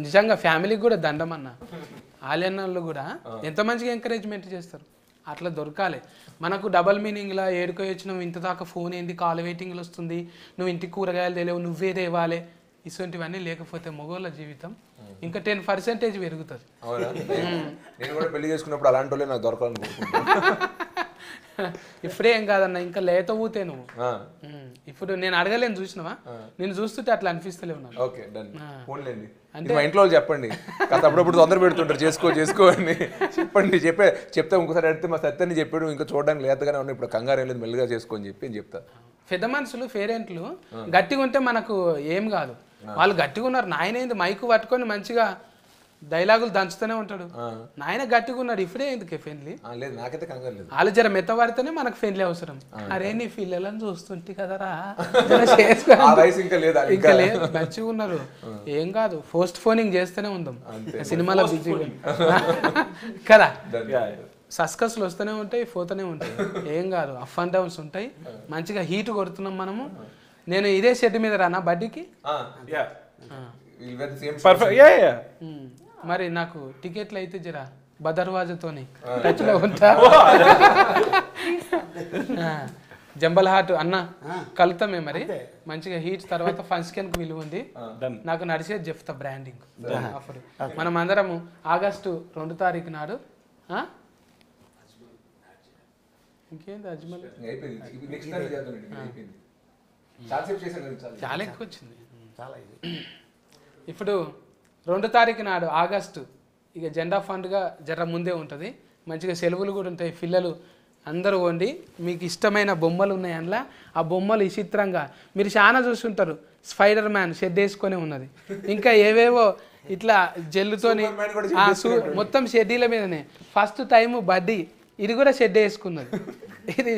Speaker 1: నిజంగా ఫ్యామిలీకి కూడా దండం అన్న. ఆలియన్ వాళ్ళు కూడా ఎంత మంచిగా ఎంకరేజ్మెంట్ చేస్తారు అట్లా దొరకాలి. మనకు డబల్ మీనింగ్లా ఏడుకో వచ్చినావు ఇంత దాకా ఫోన్ ఏంది కాల్ వెయిటింగ్లు వస్తుంది నువ్వు ఇంటికి కూరగాయలు తెలియవు నువ్వే తేవాలి ఇటువంటివన్నీ లేకపోతే మగవాళ్ళ జీవితం ఇంకా 10% పెరుగుతుంది.
Speaker 2: నేను కూడా పెళ్లి చేసుకున్నప్పుడు అలాంటి వాళ్ళే నాకు దొరకాలనుకుంటున్నాను.
Speaker 1: ఇప్పుడే ఏం కాదన్న ఇంకా లేత ఊతే నువ్వు. ఇప్పుడు నేను అడగలేను చూసినావా నేను చూస్తుంటే అట్లా అనిపిస్తలేవు నాకు.
Speaker 2: ఓకే డన్ ఫోన్లేండి అంటే మా ఇంట్లో చెప్పండి కాస్త అప్పుడప్పుడు తొందర పెడుతుంటారు చేసుకో అని చెప్పండి చెప్తే ఇంకోసారి అడిగితే మా సత్యాన్ని చెప్పాడు ఇంకా చూడడానికి లేతగానే ఉన్నాయి ఇప్పుడు కంగారు ఏం లేదు మెల్లిగా చేసుకోని చెప్పి అని చెప్తా.
Speaker 1: పెద్ద మనుషులు పేరెంట్లు గట్టిగా ఉంటే మనకు ఏం కాదు వాళ్ళు గట్టిగా ఉన్నారు. నాయన మైకు పట్టుకొని మంచిగా డైలాగులు దంచుతూనే ఉంటాడు నాయన గట్టిగా ఉన్నాడు. ఇప్పుడే ఎందుకు ఫ్రెండ్లీ
Speaker 2: లేదు నాకైతే కంగారు లేదు.
Speaker 1: వాళ్ళు జర మెత్తబడితేనే మనకు ఫ్రెండ్లీ అవసరం. అరే నీ పిల్లలను చూస్తుంటే కదరా ఇంకా లేదు మంచిగా ఉన్నారు ఏం కాదు పోస్ట్ ఫోనింగ్ చేస్తూనే ఉందాం సినిమాలో బిజీగా కదా. సస్కస్లు వస్తూనే ఉంటాయి పోతూనే ఉంటాయి ఏం కాదు అప్ అండ్ డౌన్స్ ఉంటాయి మంచిగా హీట్ కొడుతున్నాం మనము. నేను ఇదే షెడ్ మీద రానా బడ్డీకి మరి నాకు టికెట్లు అయితే జరా బదర్వాజతోని టచ్లో ఉంటా. జంబల్ హాట్ అన్న కలుతామే మరి మంచిగా హీట్ తర్వాత ఫంక్షన్ కి విలువ ఉంది నాకు నడిచేది చెప్తా బ్రాండింగ్ అప్పుడు మనం అందరము ఆగస్టు 2 తారీఖు నాడు ఇంకేంది అజ్మల్ చాలా ఎక్కువ వచ్చింది ఇప్పుడు 2 తారీఖు నాడు ఆగస్టు ఇక జెండా ఫండ్గా జర ముందే ఉంటుంది మంచిగా సెలవులు కూడా ఉంటాయి. పిల్లలు అందరూ వండి మీకు ఇష్టమైన బొమ్మలు ఉన్నాయి అందులో ఆ బొమ్మలు విచిత్రంగా మీరు చాలా చూస్తుంటారు. స్పైడర్ మ్యాన్ షెడ్ వేసుకొని ఉన్నది ఇంకా ఏవేవో ఇట్లా జెల్లుతోని మొత్తం షెడ్యూల మీదనే ఫస్ట్ టైము బడ్డీ ఇది కూడా షెడ్ వేసుకున్నది. ఇది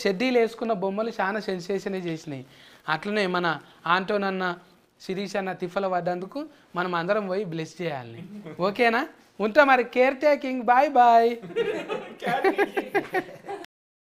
Speaker 1: షెడ్డీలు వేసుకున్న బొమ్మలు చాలా సెన్సేషన్ చేసినాయి. అట్లనే మన ఆంటోన్ అన్న శిరీష్ అన్న తిఫల పడ్డందుకు మనం అందరం పోయి బ్లెస్ చేయాలి. ఓకేనా? ఉంటా మరి. Care taking. Bye bye.